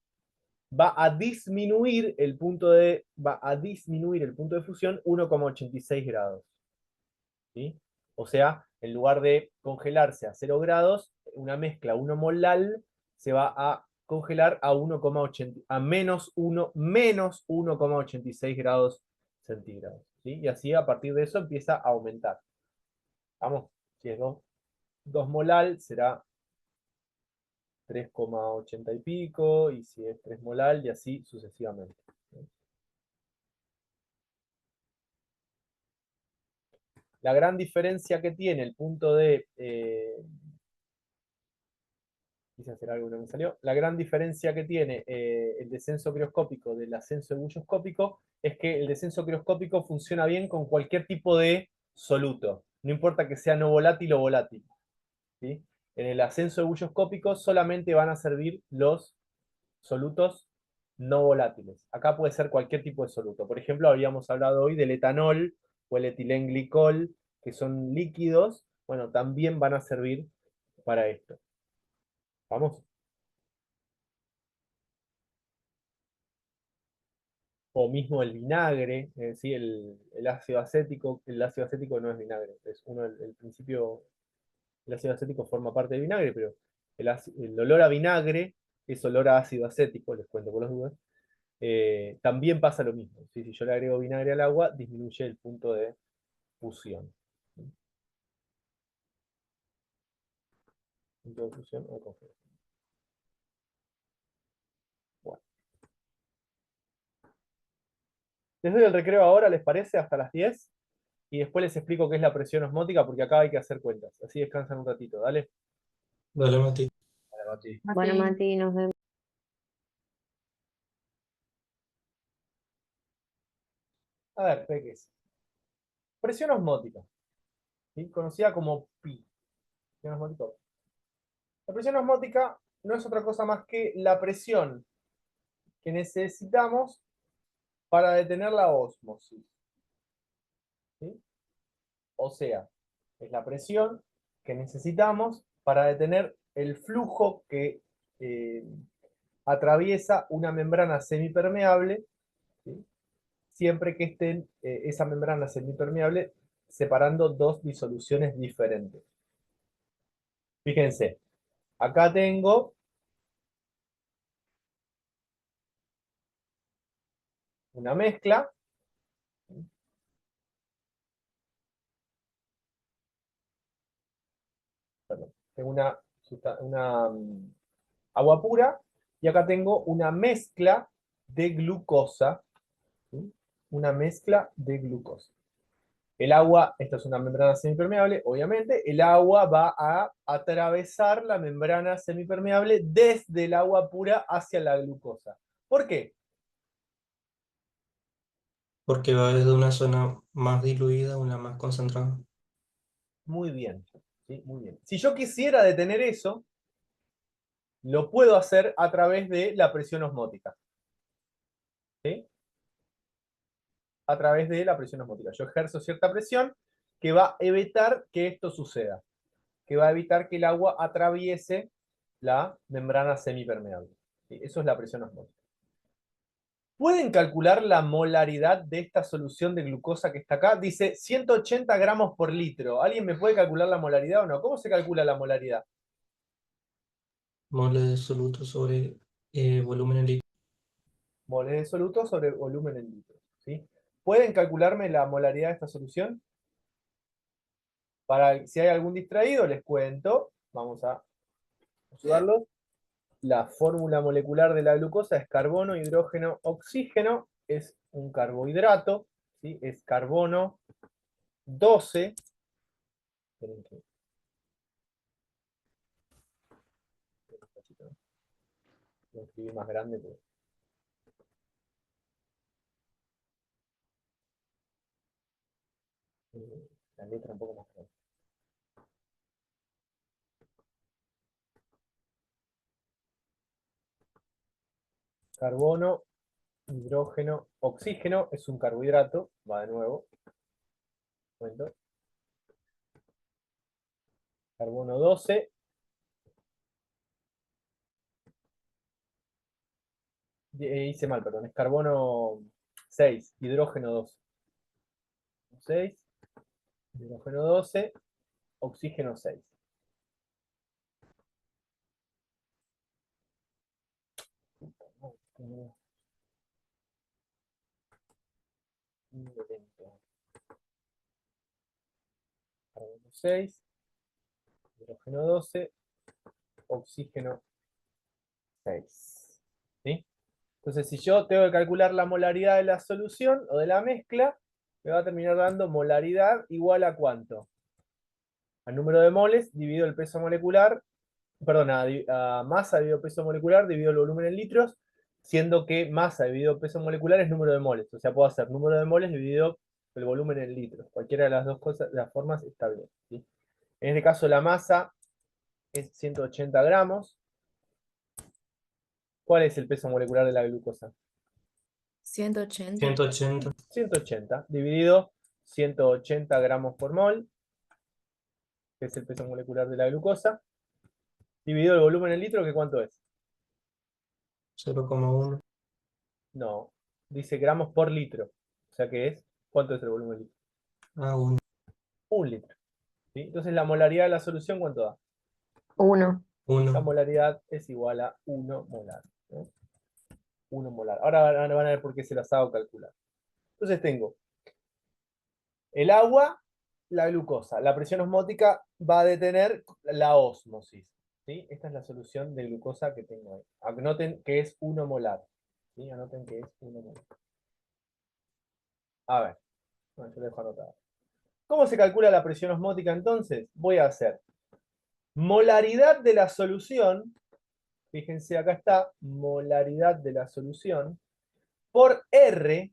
va a disminuir el punto de fusión 1,86 grados. ¿Sí? O sea, en lugar de congelarse a 0 grados, una mezcla 1 molal se va a congelar a menos 1,86 grados centígrados. ¿Sí? Y así a partir de eso empieza a aumentar. Vamos, si es 2 molal será 3,80 y pico, y si es 3 molal, y así sucesivamente. La gran diferencia que tiene el punto de... quise hacer algo que no me salió. La gran diferencia que tiene el descenso crioscópico del ascenso ebulloscópico es que el descenso crioscópico funciona bien con cualquier tipo de soluto. No importa que sea no volátil o volátil. ¿Sí? En el ascenso ebulloscópico solamente van a servir los solutos no volátiles. Acá puede ser cualquier tipo de soluto. Por ejemplo, habíamos hablado hoy del etanol o el etilenglicol, que son líquidos. Bueno, también van a servir para esto. ¿Vamos? O mismo el vinagre, ¿sí? El ácido acético. El ácido acético no es vinagre, es el principio, el ácido acético forma parte del vinagre, pero el olor a vinagre es olor a ácido acético, les cuento por las dudas. también pasa lo mismo. ¿Sí? Si yo le agrego vinagre al agua, disminuye el punto de fusión. Punto de fusión o congelación. Bueno. Les doy el recreo ahora, ¿les parece? Hasta las 10. Y después les explico qué es la presión osmótica, porque acá hay que hacer cuentas. Así descansan un ratito, dale. Dale, Mati. Dale, Mati. Bueno, Mati, nos vemos. A ver, peques. Presión osmótica, ¿sí? Conocida como pi. Presión osmótica. La presión osmótica no es otra cosa más que la presión que necesitamos para detener la ósmosis. ¿Sí? O sea, es la presión que necesitamos para detener el flujo que atraviesa una membrana semipermeable, ¿sí? Siempre que estén esa membrana semipermeable separando dos disoluciones diferentes. Fíjense, acá tengo una mezcla, perdón, tengo una agua pura, y acá tengo una mezcla de glucosa, ¿sí? Una mezcla de glucosa. El agua, esta es una membrana semipermeable, obviamente, el agua va a atravesar la membrana semipermeable desde el agua pura hacia la glucosa. ¿Por qué? Porque va desde una zona más diluida a una más concentrada. Muy bien, ¿sí? Muy bien. Si yo quisiera detener eso, lo puedo hacer a través de la presión osmótica. ¿Sí? A través de la presión osmótica. Yo ejerzo cierta presión que va a evitar que esto suceda, que va a evitar que el agua atraviese la membrana semipermeable. ¿Sí? Eso es la presión osmótica. ¿Pueden calcular la molaridad de esta solución de glucosa que está acá? Dice 180 gramos por litro. ¿Alguien me puede calcular la molaridad o no? ¿Cómo se calcula la molaridad? Mole de soluto sobre volumen en litro. Moles de soluto sobre volumen en litros. ¿Sí? ¿Pueden calcularme la molaridad de esta solución? Para si hay algún distraído, les cuento. Vamos a ayudarlos. La fórmula molecular de la glucosa es carbono, hidrógeno, oxígeno. Es un carbohidrato. ¿Sí? Es carbono 12. Esperen que- Lo escribí más grande. La letra un poco más grande. Carbono, hidrógeno, oxígeno es un carbohidrato. Va de nuevo. Cuento. Carbono 12. Hice mal, perdón. Es carbono 6, hidrógeno 12. 6, hidrógeno 12, oxígeno 6. Carbono 6, hidrógeno 12, oxígeno 6. ¿Sí? Entonces, si yo tengo que calcular la molaridad de la solución o de la mezcla, me va a terminar dando molaridad igual a ¿cuánto? Al número de moles dividido el peso molecular, perdón, a masa dividido peso molecular dividido el volumen en litros, siendo que masa dividido peso molecular es número de moles. O sea, puedo hacer número de moles dividido el volumen en litros. Cualquiera de las dos cosas, las formas está bien. ¿Sí? En este caso la masa es 180 gramos. ¿Cuál es el peso molecular de la glucosa? 180. 180. 180 dividido 180 gramos por mol, que es el peso molecular de la glucosa, dividido el volumen en litro, que ¿cuánto es? 0,1. No, dice gramos por litro. O sea que es, ¿cuánto es el volumen en litro? Ah, 1. 1 litro. ¿Sí? Entonces la molaridad de la solución, ¿cuánto da? 1. La 1. molaridad es igual a 1 molar. ¿No? 1 molar. Ahora van a ver por qué se las hago calcular. Entonces tengo el agua, la glucosa. La presión osmótica va a detener la ósmosis. ¿Sí? Esta es la solución de glucosa que tengo ahí. Anoten que es 1 molar. ¿Sí? Anoten que es 1 molar. A ver, bueno, yo lo dejo anotado. ¿Cómo se calcula la presión osmótica entonces? Voy a hacer molaridad de la solución. Fíjense, acá está, molaridad de la solución, por R.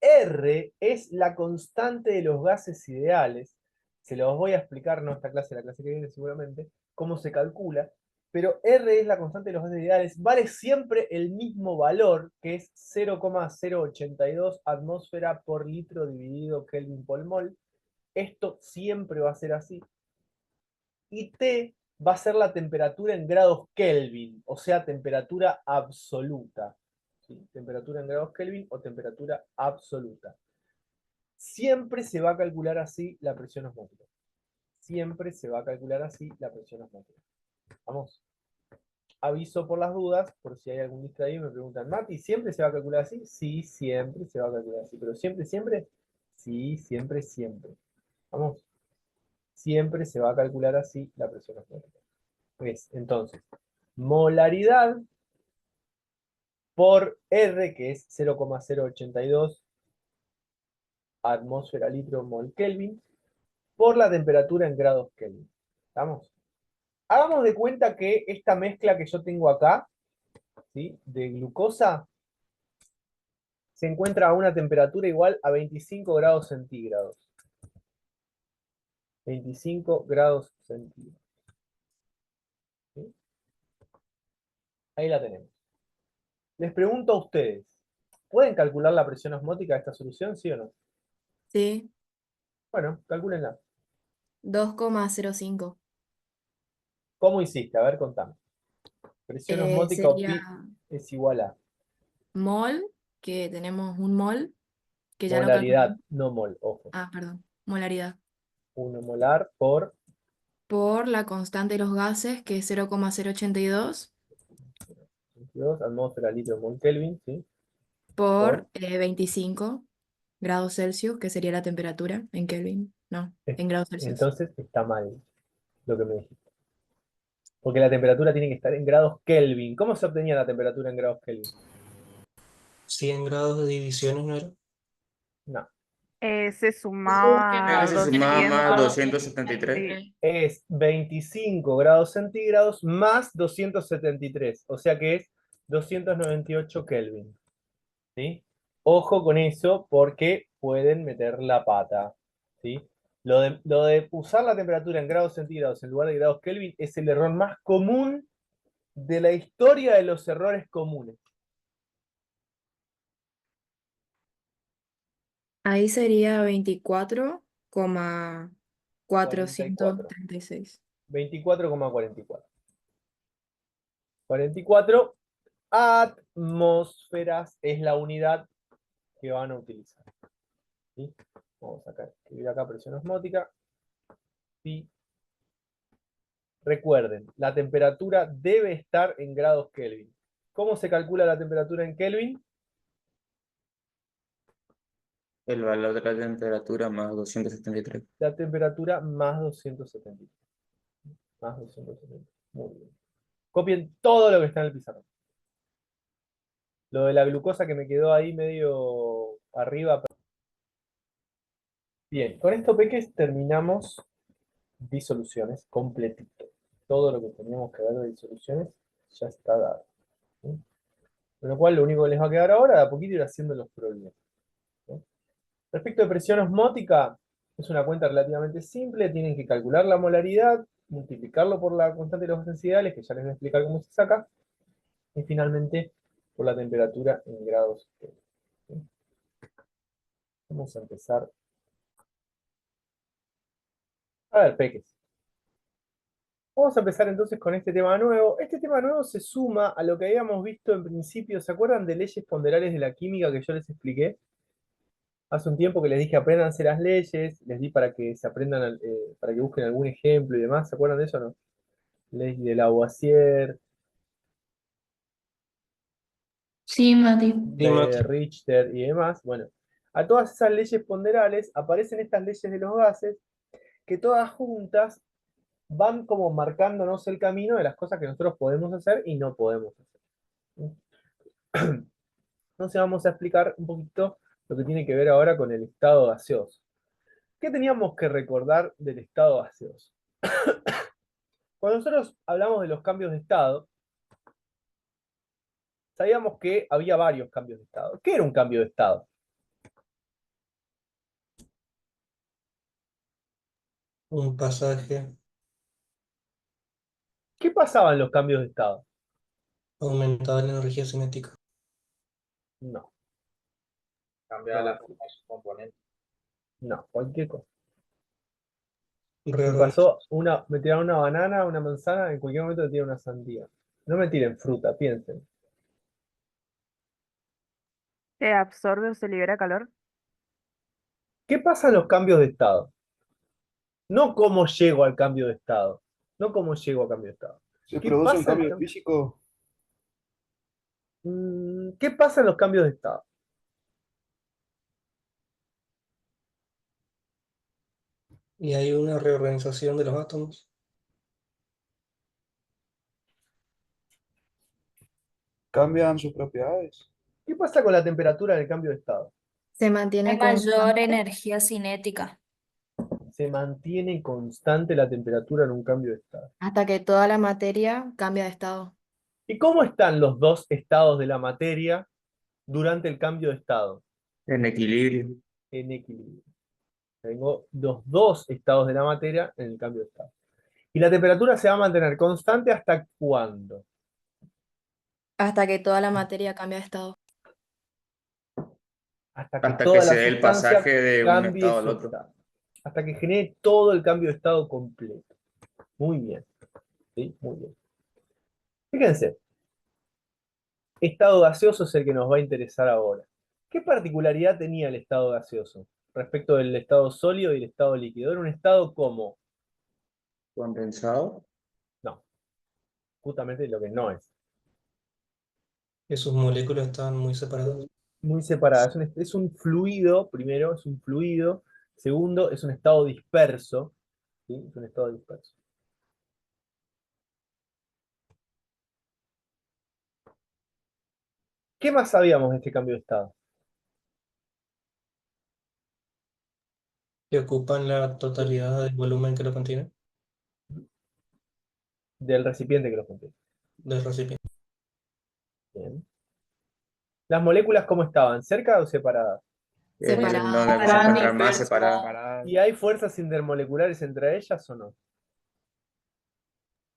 R es la constante de los gases ideales. Se los voy a explicar, no esta clase, la clase que viene seguramente, cómo se calcula. Pero R es la constante de los gases ideales. Vale siempre el mismo valor, que es 0,082 atmósfera por litro dividido Kelvin por mol. Esto siempre va a ser así. Y T va a ser la temperatura en grados Kelvin, o sea, temperatura absoluta. ¿Sí? Temperatura en grados Kelvin o temperatura absoluta. Siempre se va a calcular así la presión osmótica. Siempre se va a calcular así la presión osmótica. Vamos. Aviso por las dudas, por si hay algún distraído y me preguntan, Mati, ¿siempre se va a calcular así? Sí, siempre se va a calcular así. ¿Pero siempre, siempre? Sí, siempre, siempre. Vamos. Siempre se va a calcular así la presión osmótica. Entonces, molaridad por R, que es 0,082 atmósfera litro mol Kelvin, por la temperatura en grados Kelvin. ¿Estamos? Hagamos de cuenta que esta mezcla que yo tengo acá, ¿sí?, de glucosa, se encuentra a una temperatura igual a 25 grados centígrados. 25 grados centígrados. ¿Sí? Ahí la tenemos. Les pregunto a ustedes, ¿pueden calcular la presión osmótica de esta solución, sí o no? Sí, Bueno, calcúlenla. 2,05. ¿Cómo hiciste? A ver, contame. Presión osmótica o Sería pi es igual a mol, que tenemos un mol, que ya lo molaridad, calculamos. no mol, ojo. Ah, perdón, molaridad. 1 molar por Por la constante de los gases, que es 0,082, 22 atmósfera litro mol Kelvin, ¿sí? por Por 25 grados Celsius, que sería la temperatura en Kelvin. No, en grados Celsius. Entonces está mal lo que me dijiste. Porque la temperatura tiene que estar en grados Kelvin. ¿Cómo se obtenía la temperatura en grados Kelvin? 100 grados de divisiones, ¿no era? No. Se sumaba Se sumaba más 200. 273. Sí. Es 25 grados centígrados más 273. O sea que es 298 Kelvin. ¿Sí? Ojo con eso porque pueden meter la pata. ¿Sí? Lo de usar la temperatura en grados centígrados en lugar de grados Kelvin es el error más común de la historia de los errores comunes. Ahí sería 44. 24,436. 24,44. 44 atmósferas es la unidad que van a utilizar. ¿Sí? Vamos a escribir acá presión osmótica. ¿Sí? Recuerden, la temperatura debe estar en grados Kelvin. ¿Cómo se calcula la temperatura en Kelvin? El valor de la temperatura más 273. La temperatura más 273. Más 273. Muy bien. Copien todo lo que está en el pizarrón. Lo de la glucosa que me quedó ahí medio arriba. Bien, con esto, peques, terminamos disoluciones completito. Todo lo que teníamos que ver de disoluciones ya está dado. ¿Sí? Con lo cual, lo único que les va a quedar ahora, de a poquito, ir haciendo los problemas. ¿Sí? Respecto de presión osmótica, es una cuenta relativamente simple. Tienen que calcular la molaridad, multiplicarlo por la constante de los gases ideales, que ya les voy a explicar cómo se saca, y finalmente por la temperatura en grados Kelvin. ¿Sí? Vamos a empezar. A ver, peques. Vamos a empezar entonces con este tema nuevo. Este tema nuevo se suma a lo que habíamos visto en principio. ¿Se acuerdan de leyes ponderables de la química que yo les expliqué? Hace un tiempo que les dije apréndanse las leyes, les di para que se aprendan, para que busquen algún ejemplo y demás. ¿Se acuerdan de eso o no? Ley de Lavoisier. Sí, Mati. de Richter y demás. Bueno, a todas esas leyes ponderales aparecen estas leyes de los gases que todas juntas van como marcándonos el camino de las cosas que nosotros podemos hacer y no podemos hacer. Entonces vamos a explicar un poquito lo que tiene que ver ahora con el estado gaseoso. ¿Qué teníamos que recordar del estado gaseoso? Cuando nosotros hablamos de los cambios de estado, sabíamos que había varios cambios de estado. ¿Qué era un cambio de estado? Un pasaje, ¿Qué pasaba en los cambios de estado? aumentaba la energía cinética. No, Cambiar la componente. no, cualquier cosa. Me Reorganización. pasó me tiraron una banana, una manzana, en cualquier momento me tiran una sandía. No me tiren fruta, piensen. ¿Se absorbe o se libera calor? ¿Qué pasa en los cambios de estado? No cómo llego al cambio de estado. No cómo llego al cambio de estado. ¿Se ¿Qué produce un pasa en cambio físico? ¿Qué pasa en los cambios de estado? Y hay una reorganización de los átomos. ¿Cambian sus propiedades? ¿Qué pasa con la temperatura en el cambio de estado? Se mantiene Hay mayor constante energía cinética. Se mantiene constante la temperatura en un cambio de estado. hasta que toda la materia cambia de estado. ¿Y cómo están los dos estados de la materia durante el cambio de estado? En equilibrio. En equilibrio. Tengo los dos estados de la materia en el cambio de estado. ¿Y la temperatura se va a mantener constante hasta cuándo? Hasta que toda la materia cambia de estado. Hasta que Hasta toda que la se dé el sustancia pasaje de un cambie estado al su otro. estado. Hasta que genere todo el cambio de estado completo. Muy bien. ¿Sí? Muy bien. Fíjense. Estado gaseoso es el que nos va a interesar ahora. ¿Qué particularidad tenía el estado gaseoso respecto del estado sólido y el estado líquido? ¿Era un estado como? Condensado. No. Justamente lo que no es. Que sus moléculas estaban muy separadas. Muy separadas. Es un fluido, primero, es un fluido. Segundo, es un estado disperso. ¿Sí? Es un estado disperso. ¿Qué más sabíamos de este cambio de estado? Que ocupan la totalidad del volumen que lo contiene, Del recipiente que lo contiene. del recipiente. Bien. ¿Las moléculas cómo estaban? ¿Cerca o separadas? No, Separadas. debemos Separadas. encontrar más separadas. ¿Y hay fuerzas intermoleculares entre ellas o no?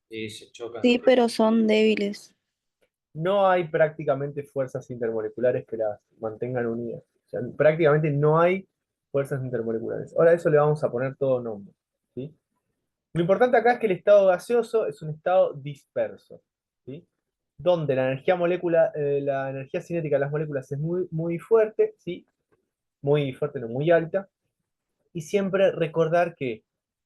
Sí, se chocan. Sí, pero son débiles. No hay prácticamente fuerzas intermoleculares que las mantengan unidas. O sea, prácticamente no hay fuerzas intermoleculares. Ahora a eso le vamos a poner todo nombre. ¿Sí? Lo importante acá es que el estado gaseoso es un estado disperso. ¿Sí? Donde la energía cinética de las moléculas es muy, muy fuerte, ¿sí? Muy fuerte, no muy alta. Y siempre recordar que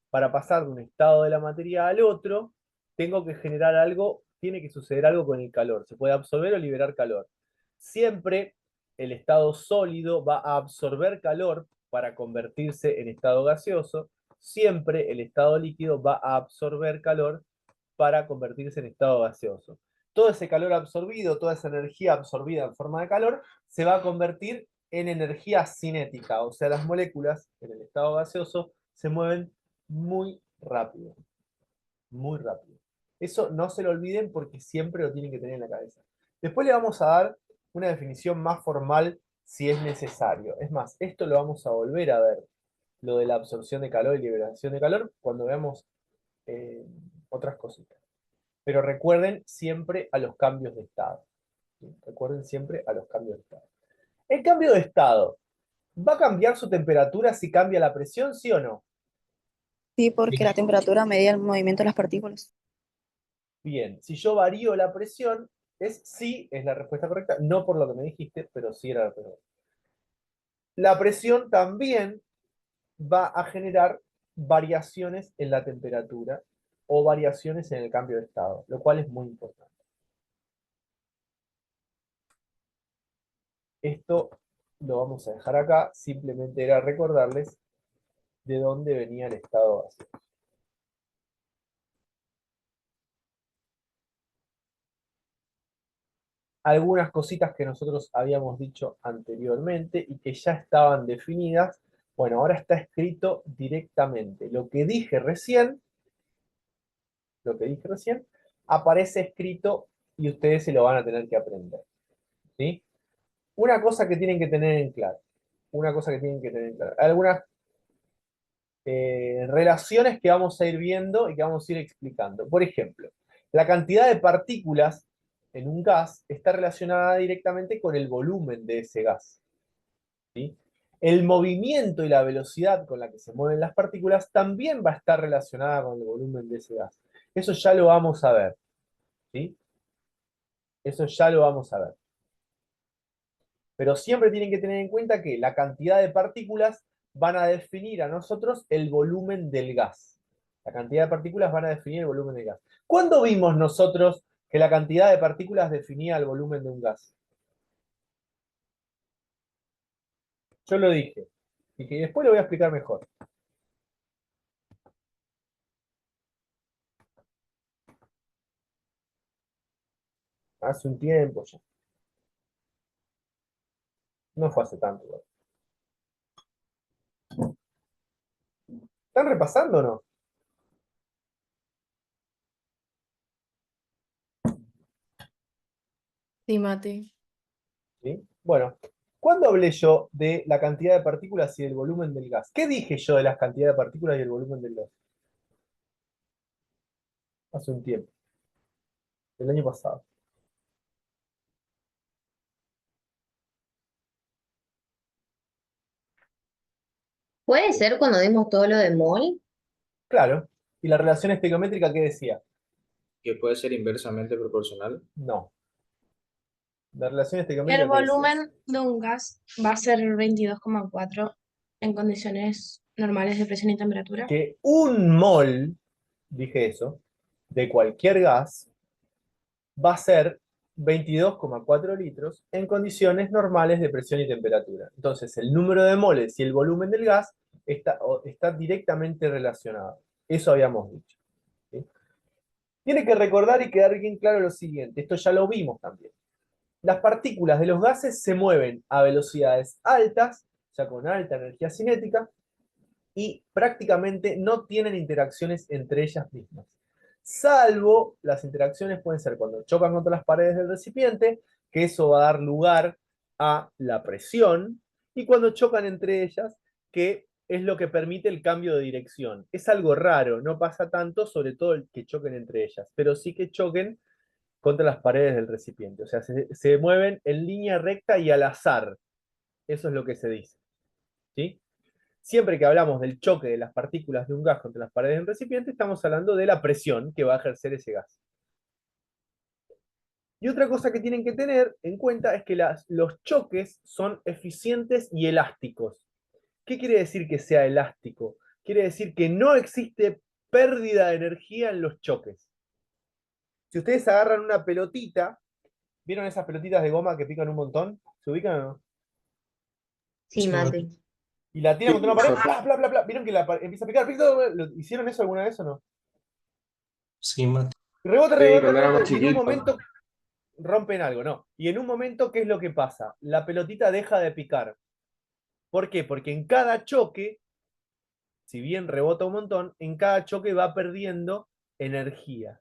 para pasar de un estado de la materia al otro, tengo que generar algo, tiene que suceder algo con el calor. Se puede absorber o liberar calor. Siempre el estado sólido va a absorber calor para convertirse en estado gaseoso. Siempre el estado líquido va a absorber calor para convertirse en estado gaseoso. Todo ese calor absorbido, toda esa energía absorbida en forma de calor, se va a convertir en energía cinética, o sea, las moléculas en el estado gaseoso se mueven muy rápido, muy rápido. Eso no se lo olviden porque siempre lo tienen que tener en la cabeza. Después le vamos a dar una definición más formal si es necesario. Es más, esto lo vamos a volver a ver, lo de la absorción de calor y liberación de calor, cuando veamos otras cositas. Pero recuerden siempre a los cambios de estado. ¿Sí? Recuerden siempre a los cambios de estado. El cambio de estado, ¿va a cambiar su temperatura si cambia la presión, sí o no? Sí, porque la temperatura media el movimiento de las partículas. Bien, si yo varío la presión, sí, es la respuesta correcta, no por lo que me dijiste, pero sí era la respuesta. La presión también va a generar variaciones en la temperatura o variaciones en el cambio de estado, lo cual es muy importante. Esto lo vamos a dejar acá, simplemente era recordarles de dónde venía el estado gaseoso. Algunas cositas que nosotros habíamos dicho anteriormente y que ya estaban definidas, bueno, ahora está escrito directamente. Lo que dije recién, aparece escrito y ustedes se lo van a tener que aprender. ¿Sí? Una cosa que tienen que tener en claro. Algunas relaciones que vamos a ir viendo y que vamos a ir explicando. Por ejemplo, la cantidad de partículas en un gas está relacionada directamente con el volumen de ese gas. ¿Sí? El movimiento y la velocidad con la que se mueven las partículas también va a estar relacionada con el volumen de ese gas. Eso ya lo vamos a ver. ¿Sí? Eso ya lo vamos a ver. Pero siempre tienen que tener en cuenta que la cantidad de partículas van a definir a nosotros el volumen del gas. La cantidad de partículas van a definir el volumen del gas. ¿Cuándo vimos nosotros que la cantidad de partículas definía el volumen de un gas? Yo lo dije. Y que después lo voy a explicar mejor. Hace un tiempo ya. No fue hace tanto. ¿Están repasando o no? Sí, Mati. ¿Sí? Bueno, ¿cuándo hablé yo de la cantidad de partículas y del volumen del gas? ¿Qué dije yo de la cantidad de partículas y el volumen del gas? Hace un tiempo. El año pasado. ¿Puede ser cuando dimos todo lo de mol? Claro. ¿Y la relación estequiométrica qué decía? Que puede ser inversamente proporcional. No. La relación El estequiométrica qué decía? volumen de un gas va a ser 22,4 en condiciones normales de presión y temperatura. Que un mol, dije eso, de cualquier gas va a ser 22,4 litros en condiciones normales de presión y temperatura. Entonces, el número de moles y el volumen del gas está directamente relacionado. Eso habíamos dicho. ¿Sí? Tiene que recordar y quedar bien claro lo siguiente, esto ya lo vimos también. Las partículas de los gases se mueven a velocidades altas, o sea, con alta energía cinética, y prácticamente no tienen interacciones entre ellas mismas. Salvo las interacciones pueden ser cuando chocan contra las paredes del recipiente, que eso va a dar lugar a la presión, y cuando chocan entre ellas, que es lo que permite el cambio de dirección. Es algo raro, no pasa tanto, sobre todo el que choquen entre ellas, pero sí que choquen contra las paredes del recipiente. O sea, se mueven en línea recta y al azar. Eso es lo que se dice. ¿Sí? Siempre que hablamos del choque de las partículas de un gas contra las paredes de un recipiente, estamos hablando de la presión que va a ejercer ese gas. Y otra cosa que tienen que tener en cuenta es que los choques son eficientes y elásticos. ¿Qué quiere decir que sea elástico? Quiere decir que no existe pérdida de energía en los choques. Si ustedes agarran una pelotita, ¿vieron esas pelotitas de goma que pican un montón? ¿Se ubican o no? Sí, Sí, Mati. Y la tiran contra una pared, bla, bla, bla, bla. ¿Vieron que empieza a picar? ¿Hicieron eso alguna vez o no? Sí, Mati. Rebote, Sí, rebote, cuando era rebote. más Y en un chiquito. momento rompen algo, ¿no? Y en un momento, ¿qué es lo que pasa? La pelotita deja de picar. ¿Por qué? Porque en cada choque, si bien rebota un montón, en cada choque va perdiendo energía.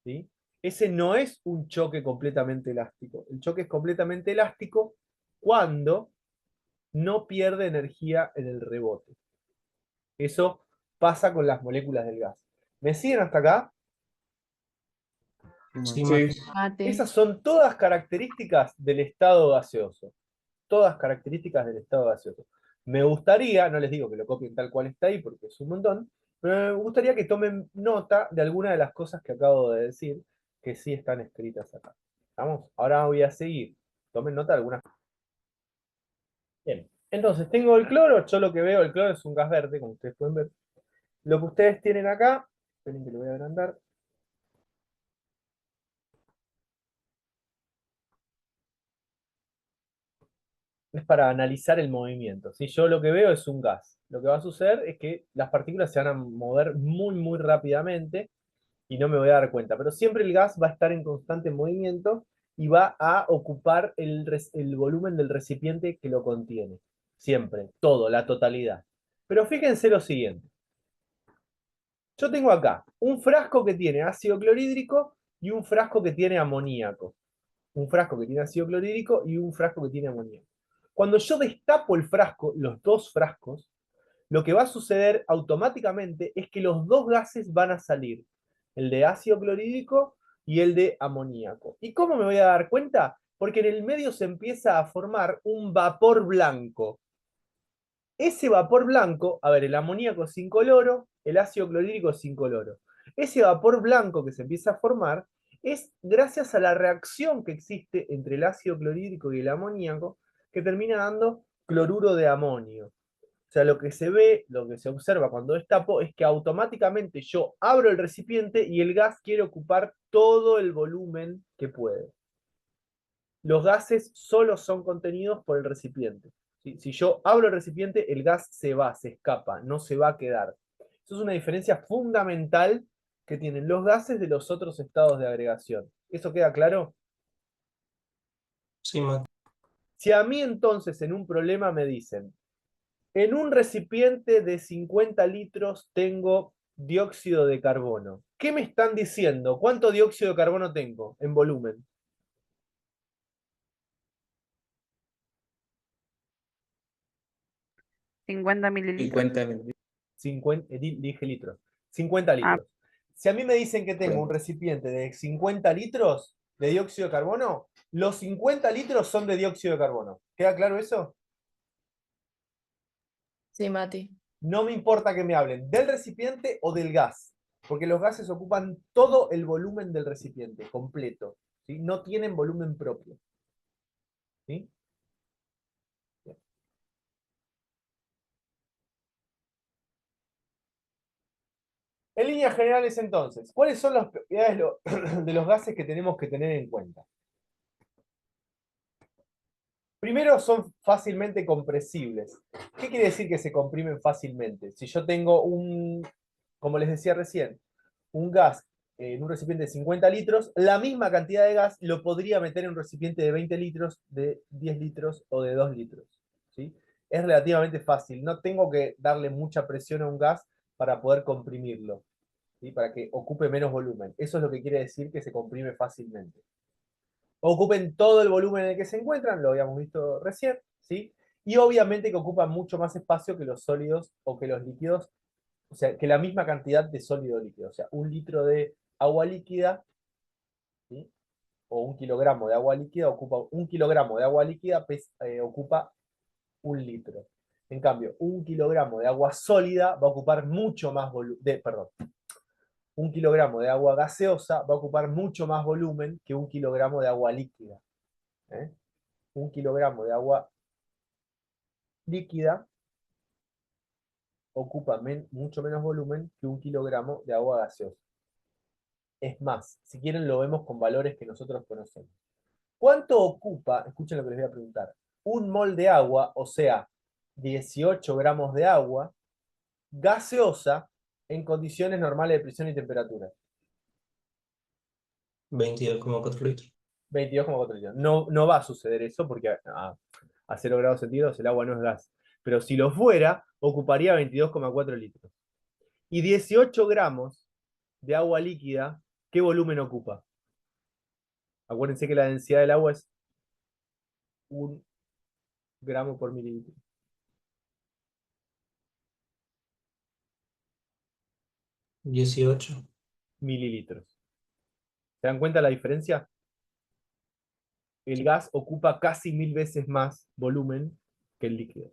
¿Sí? Ese no es un choque completamente elástico. El choque es completamente elástico cuando no pierde energía en el rebote. Eso pasa con las moléculas del gas. ¿Me siguen hasta acá? Sí, Sí. Mati. Mati. Esas son todas características del estado gaseoso. Todas características del estado gaseoso. Me gustaría, no les digo que lo copien tal cual está ahí porque es un montón, pero me gustaría que tomen nota de alguna de las cosas que acabo de decir que sí están escritas acá. ¿Vamos? Ahora voy a seguir. Tomen nota de algunas. Bien. Entonces, tengo el cloro. Yo lo que veo, el cloro es un gas verde, como ustedes pueden ver. Lo que ustedes tienen acá, esperen que lo voy a agrandar. es para analizar el movimiento. Si yo lo que veo es un gas, lo que va a suceder es que las partículas se van a mover muy, muy rápidamente y no me voy a dar cuenta. Pero siempre el gas va a estar en constante movimiento y va a ocupar el volumen del recipiente que lo contiene. Siempre, todo, la totalidad. Pero fíjense lo siguiente. Yo tengo acá un frasco que tiene ácido clorhídrico y un frasco que tiene amoníaco. Un frasco que tiene ácido clorhídrico y un frasco que tiene amoníaco. Cuando yo destapo el frasco, los dos frascos, lo que va a suceder automáticamente es que los dos gases van a salir, el de ácido clorhídrico y el de amoníaco. ¿Y cómo me voy a dar cuenta? Porque en el medio se empieza a formar un vapor blanco. Ese vapor blanco, a ver, el amoníaco es incoloro, el ácido clorhídrico es incoloro. Ese vapor blanco que se empieza a formar es gracias a la reacción que existe entre el ácido clorhídrico y el amoníaco que termina dando cloruro de amonio. O sea, lo que se ve, lo que se observa cuando destapo es que automáticamente yo abro el recipiente y el gas quiere ocupar todo el volumen que puede. Los gases solo son contenidos por el recipiente. ¿Sí? Si yo abro el recipiente, el gas se va, se escapa, no se va a quedar. Eso es una diferencia fundamental que tienen los gases de los otros estados de agregación. ¿Eso queda claro? Sí, Mati. Si a mí entonces en un problema me dicen, en un recipiente de 50 litros tengo dióxido de carbono, ¿qué me están diciendo? ¿Cuánto dióxido de carbono tengo en volumen? 50 mililitros. 50 mililitros. 50, dije litros. 50 Ah, litros. Si a mí me dicen que tengo un recipiente de 50 litros de dióxido de carbono, los 50 litros son de dióxido de carbono. ¿Queda claro eso? Sí, Mati. No me importa que me hablen del recipiente o del gas, porque los gases ocupan todo el volumen del recipiente, completo. ¿Sí? No tienen volumen propio. ¿Sí? En líneas generales, entonces, ¿cuáles son las propiedades de los gases que tenemos que tener en cuenta? Primero, son fácilmente compresibles. ¿Qué quiere decir que se comprimen fácilmente? Si yo tengo como les decía recién, un gas en un recipiente de 50 litros, la misma cantidad de gas lo podría meter en un recipiente de 20 litros, de 10 litros o de 2 litros. ¿Sí? Es relativamente fácil. No tengo que darle mucha presión a un gas para poder comprimirlo, ¿sí? Para que ocupe menos volumen. Eso es lo que quiere decir que se comprime fácilmente. Ocupen todo el volumen en el que se encuentran, lo habíamos visto recién, ¿sí? Y obviamente que ocupan mucho más espacio que los sólidos o que los líquidos, o sea, que la misma cantidad de sólido líquido. O sea, un litro de agua líquida, ¿sí? O un kilogramo de agua líquida ocupa un kilogramo de agua líquida, ocupa un litro. En cambio, un kilogramo de agua sólida va a ocupar mucho más volumen, perdón, un kilogramo de agua gaseosa va a ocupar mucho más volumen que un kilogramo de agua líquida. ¿Eh? Un kilogramo de agua líquida ocupa mucho menos volumen que un kilogramo de agua gaseosa. Es más, si quieren lo vemos con valores que nosotros conocemos. ¿Cuánto ocupa, escuchen lo que les voy a preguntar, un mol de agua, o sea, 18 gramos de agua, gaseosa en condiciones normales de presión y temperatura? 22,4 litros. 22,4 litros. No, no va a suceder eso porque a 0 grados centígrados el agua no es gas. Pero si lo fuera, ocuparía 22,4 litros. Y 18 gramos de agua líquida, ¿qué volumen ocupa? Acuérdense que la densidad del agua es 1 gramo por mililitro. 18. Mililitros. ¿Se dan cuenta la diferencia? El gas ocupa casi 1000 veces más volumen que el líquido.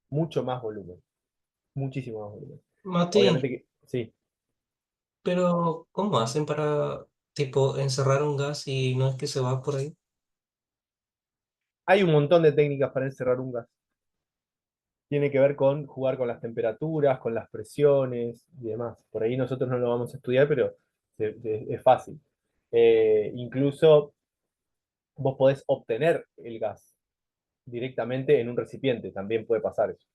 Mucho más volumen. Muchísimo más volumen. Mati, Obviamente que sí. pero ¿cómo hacen para, tipo, encerrar un gas y no es que se va por ahí? Hay un montón de técnicas para encerrar un gas. Tiene que ver con jugar con las temperaturas, con las presiones y demás. Por ahí nosotros no lo vamos a estudiar, pero es fácil. Incluso vos podés obtener el gas. directamente en un recipiente, también puede pasar eso.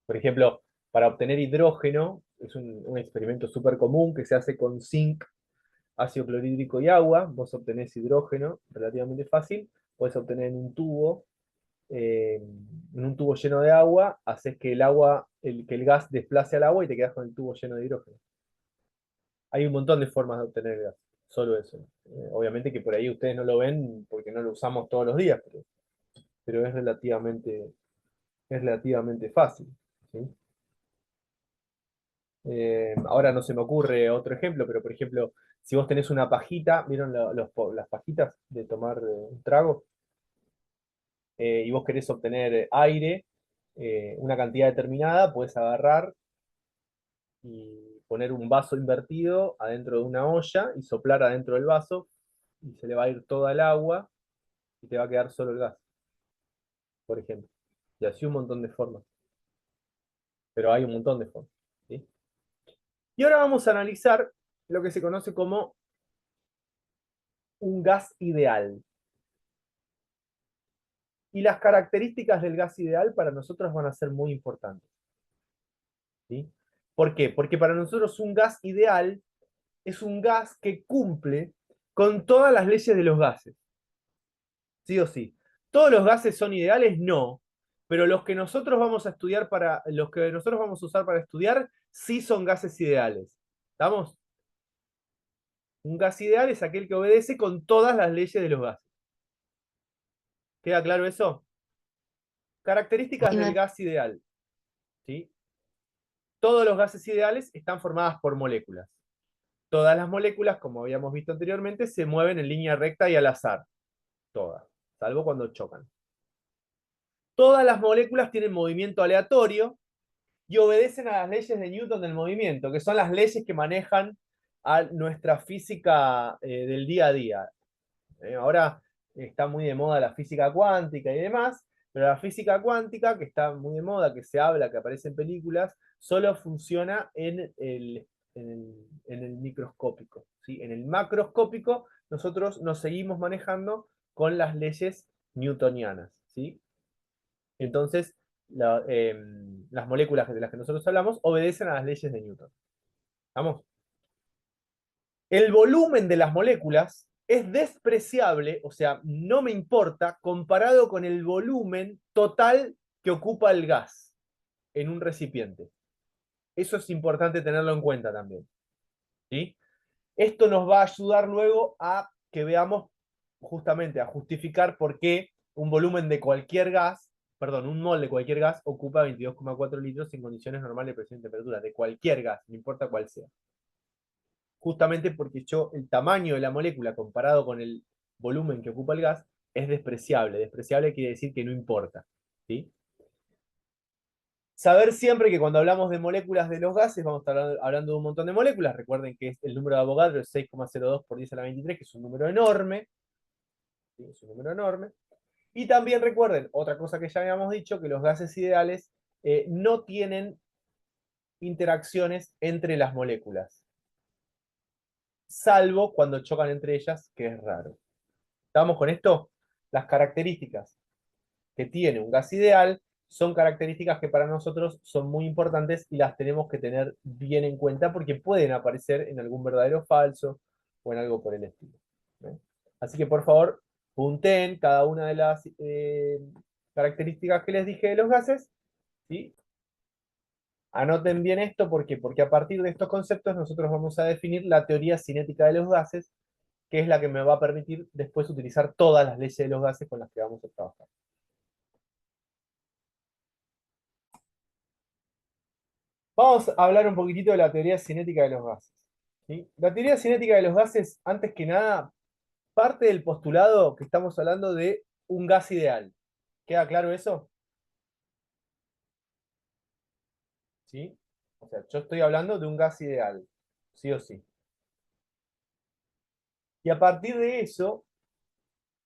Por ejemplo, para obtener hidrógeno, es un experimento súper común que se hace con zinc, ácido clorhídrico y agua. Vos obtenés hidrógeno relativamente fácil, puedes obtener en un tubo lleno de agua, haces que que el gas desplace al agua y te quedas con el tubo lleno de hidrógeno. Hay un montón de formas de obtener gas, solo eso. Obviamente que por ahí ustedes no lo ven porque no lo usamos todos los días, pero es relativamente fácil. ¿Sí? Ahora no se me ocurre otro ejemplo, pero por ejemplo, si vos tenés una pajita, ¿vieron las pajitas de tomar un trago? Y vos querés obtener aire, una cantidad determinada, puedes agarrar y poner un vaso invertido adentro de una olla y soplar adentro del vaso y se le va a ir toda el agua y te va a quedar solo el gas, por ejemplo. Y así un montón de formas. Pero hay un montón de formas. ¿Sí? Y ahora vamos a analizar lo que se conoce como un gas ideal. Y las características del gas ideal para nosotros van a ser muy importantes. ¿Sí? ¿Por qué? Porque para nosotros un gas ideal es un gas que cumple con todas las leyes de los gases. ¿Sí o sí? ¿Todos los gases son ideales? No. Pero los que nosotros vamos a estudiar los que nosotros vamos a usar para estudiar, sí son gases ideales. ¿Estamos? Un gas ideal es aquel que obedece con todas las leyes de los gases. ¿Queda claro eso? Características del gas ideal. ¿Sí? Todos los gases ideales están formados por moléculas. Todas las moléculas, como habíamos visto anteriormente, se mueven en línea recta y al azar. Todas, salvo cuando chocan. Todas las moléculas tienen movimiento aleatorio y obedecen a las leyes de Newton del movimiento, que son las leyes que manejan a nuestra física del día a día. Ahora está muy de moda la física cuántica y demás, pero la física cuántica, que está muy de moda, que se habla, que aparece en películas, solo funciona en el microscópico. ¿Sí? En el macroscópico nosotros nos seguimos manejando con las leyes newtonianas. ¿Sí? Entonces, las moléculas de las que nosotros hablamos obedecen a las leyes de Newton. ¿Vamos? El volumen de las moléculas es despreciable, o sea, no me importa, comparado con el volumen total que ocupa el gas en un recipiente. Eso es importante tenerlo en cuenta también. ¿Sí? Esto nos va a ayudar luego a que veamos justamente, a justificar por qué un volumen de cualquier gas, perdón, un mol de cualquier gas ocupa 22,4 litros en condiciones normales de presión y temperatura, de cualquier gas, no importa cuál sea. Justamente porque el tamaño de la molécula comparado con el volumen que ocupa el gas es despreciable. Despreciable quiere decir que no importa. ¿Sí? Saber siempre que cuando hablamos de moléculas de los gases, vamos a estar hablando de un montón de moléculas. Recuerden que el número de Avogadro es 6,02 por 10 a la 23, que es un número enorme. ¿Sí? Es un número enorme. Y también recuerden, otra cosa que ya habíamos dicho, que los gases ideales no tienen interacciones entre las moléculas, salvo cuando chocan entre ellas, que es raro. ¿Estamos con esto? Las características que tiene un gas ideal son características que para nosotros son muy importantes y las tenemos que tener bien en cuenta porque pueden aparecer en algún verdadero o falso o en algo por el estilo. ¿Ven? Así que por favor, punten cada una de las características que les dije de los gases. ¿Sí? Anoten bien esto porque a partir de estos conceptos nosotros vamos a definir la teoría cinética de los gases, que es la que me va a permitir después utilizar todas las leyes de los gases con las que vamos a trabajar. Vamos a hablar un poquitito de la teoría cinética de los gases. ¿Sí? La teoría cinética de los gases, antes que nada, parte del postulado que estamos hablando de un gas ideal. ¿Queda claro eso? ¿Sí? O sea, yo estoy hablando de un gas ideal, sí o sí. Y a partir de eso,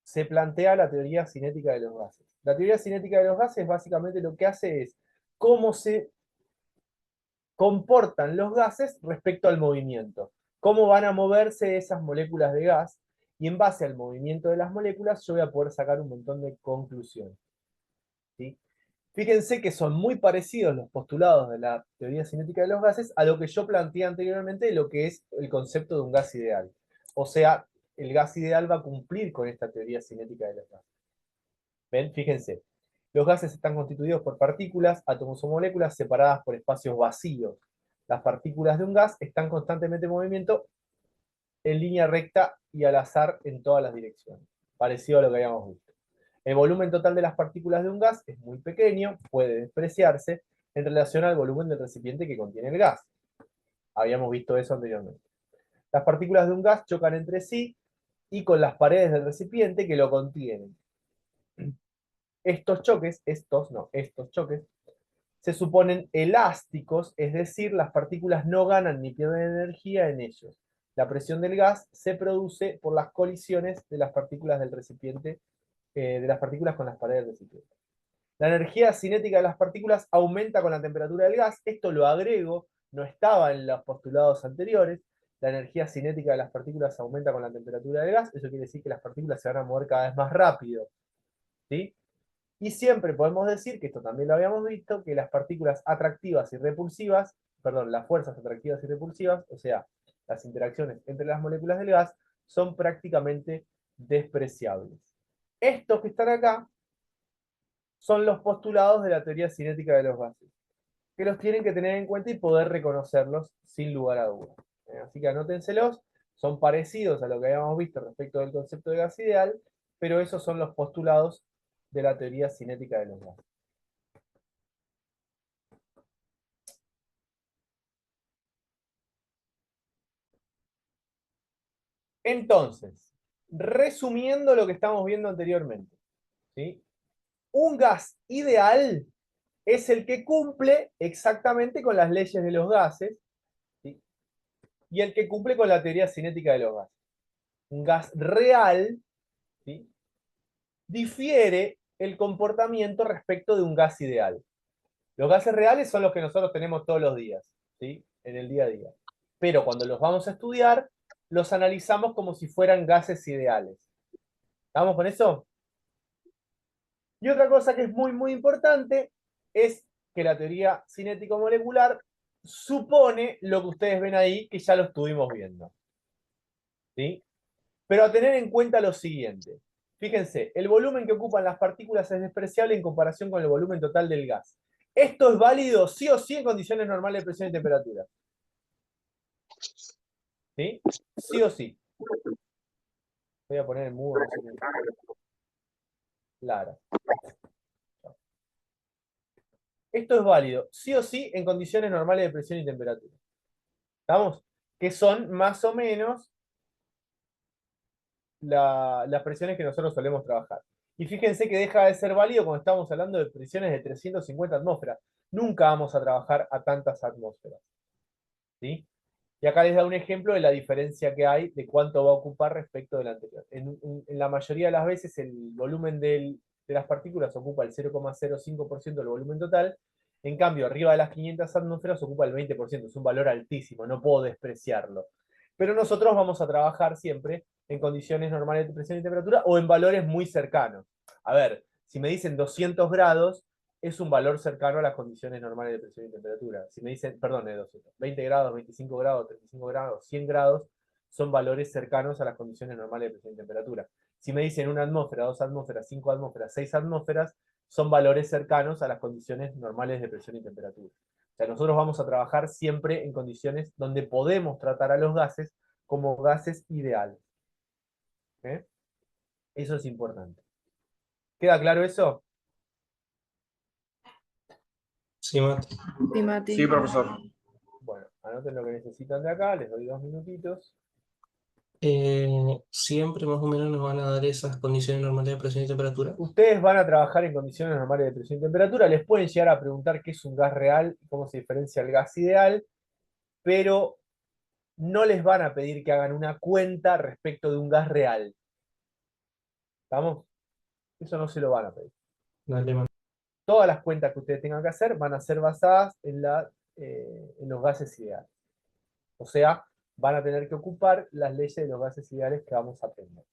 se plantea la teoría cinética de los gases. La teoría cinética de los gases básicamente lo que hace es cómo se comportan los gases respecto al movimiento. Cómo van a moverse esas moléculas de gas Y en base al movimiento de las moléculas, yo voy a poder sacar un montón de conclusiones. ¿Sí? Fíjense que son muy parecidos los postulados de la teoría cinética de los gases a lo que yo planteé anteriormente de lo que es el concepto de un gas ideal. O sea, el gas ideal va a cumplir con esta teoría cinética de los gases. ¿Ven? Fíjense. Los gases están constituidos por partículas, átomos o moléculas separadas por espacios vacíos. Las partículas de un gas están constantemente en movimiento en línea recta y al azar en todas las direcciones. Parecido a lo que habíamos visto. El volumen total de las partículas de un gas es muy pequeño, puede despreciarse en relación al volumen del recipiente que contiene el gas. Habíamos visto eso anteriormente. Las partículas de un gas chocan entre sí y con las paredes del recipiente que lo contienen. Estos choques se suponen elásticos, es decir, las partículas no ganan ni pierden energía en ellos. La presión del gas se produce por las colisiones de las partículas del recipiente, de las partículas con las paredes del recipiente. La energía cinética de las partículas aumenta con la temperatura del gas. Esto lo agrego, no estaba en los postulados anteriores. La energía cinética de las partículas aumenta con la temperatura del gas. Eso quiere decir que las partículas se van a mover cada vez más rápido. ¿Sí? Y siempre podemos decir, que esto también lo habíamos visto, que las partículas atractivas y repulsivas, perdón, las fuerzas atractivas y repulsivas, o sea, las interacciones entre las moléculas del gas, son prácticamente despreciables. Estos que están acá son los postulados de la teoría cinética de los gases, que los tienen que tener en cuenta y poder reconocerlos sin lugar a dudas. Así que anótenselos, son parecidos a lo que habíamos visto respecto del concepto de gas ideal, pero esos son los postulados de la teoría cinética de los gases. Entonces, resumiendo lo que estamos viendo anteriormente, ¿sí? Un gas ideal es el que cumple exactamente con las leyes de los gases, ¿sí? Y el que cumple con la teoría cinética de los gases. Un gas real, ¿sí?, difiere el comportamiento respecto de un gas ideal. Los gases reales son los que nosotros tenemos todos los días, ¿sí?, en el día a día. Pero cuando los vamos a estudiar, los analizamos como si fueran gases ideales. ¿Estamos con eso? Y otra cosa que es muy, muy importante es que la teoría cinético-molecular supone lo que ustedes ven ahí, que ya lo estuvimos viendo. ¿Sí? Pero a tener en cuenta lo siguiente. Fíjense, el volumen que ocupan las partículas es despreciable en comparación con el volumen total del gas. Esto es válido sí o sí en condiciones normales de presión y temperatura. ¿Sí? Sí o sí. Voy a poner en mudo. No sé qué. Lara. Esto es válido sí o sí en condiciones normales de presión y temperatura. ¿Estamos? Que son más o menos las presiones que nosotros solemos trabajar. Y fíjense que deja de ser válido cuando estamos hablando de presiones de 350 atmósferas. Nunca vamos a trabajar a tantas atmósferas. ¿Sí? Y acá les da un ejemplo de la diferencia que hay de cuánto va a ocupar respecto del anterior. En la mayoría de las veces el volumen de las partículas ocupa el 0,05% del volumen total. En cambio, arriba de las 500 atmósferas ocupa el 20%. Es un valor altísimo, no puedo despreciarlo. Pero nosotros vamos a trabajar siempre en condiciones normales de presión y temperatura o en valores muy cercanos. A ver, si me dicen 200 grados, es un valor cercano a las condiciones normales de presión y temperatura. Si me dicen, perdón, 200, 20 grados, 25 grados, 35 grados, 100 grados, son valores cercanos a las condiciones normales de presión y temperatura. Si me dicen una atmósfera, 2 atmósferas, 5 atmósferas, 6 atmósferas, son valores cercanos a las condiciones normales de presión y temperatura. O sea, nosotros vamos a trabajar siempre en condiciones donde podemos tratar a los gases como gases ideales. ¿Eh? Eso es importante. ¿Queda claro eso? Sí, Mati. Sí, Mati. Sí, profesor. Bueno, anoten lo que necesitan de acá, les doy 2 minutitos. Siempre más o menos nos van a dar esas condiciones normales de presión y temperatura. Ustedes van a trabajar en condiciones normales de presión y temperatura, les pueden llegar a preguntar qué es un gas real y cómo se diferencia el gas ideal, pero no les van a pedir que hagan una cuenta respecto de un gas real. ¿Estamos? Eso no se lo van a pedir. Dale, Mati. Todas las cuentas que ustedes tengan que hacer van a ser basadas en los gases ideales. O sea, van a tener que ocupar las leyes de los gases ideales que vamos a aprender.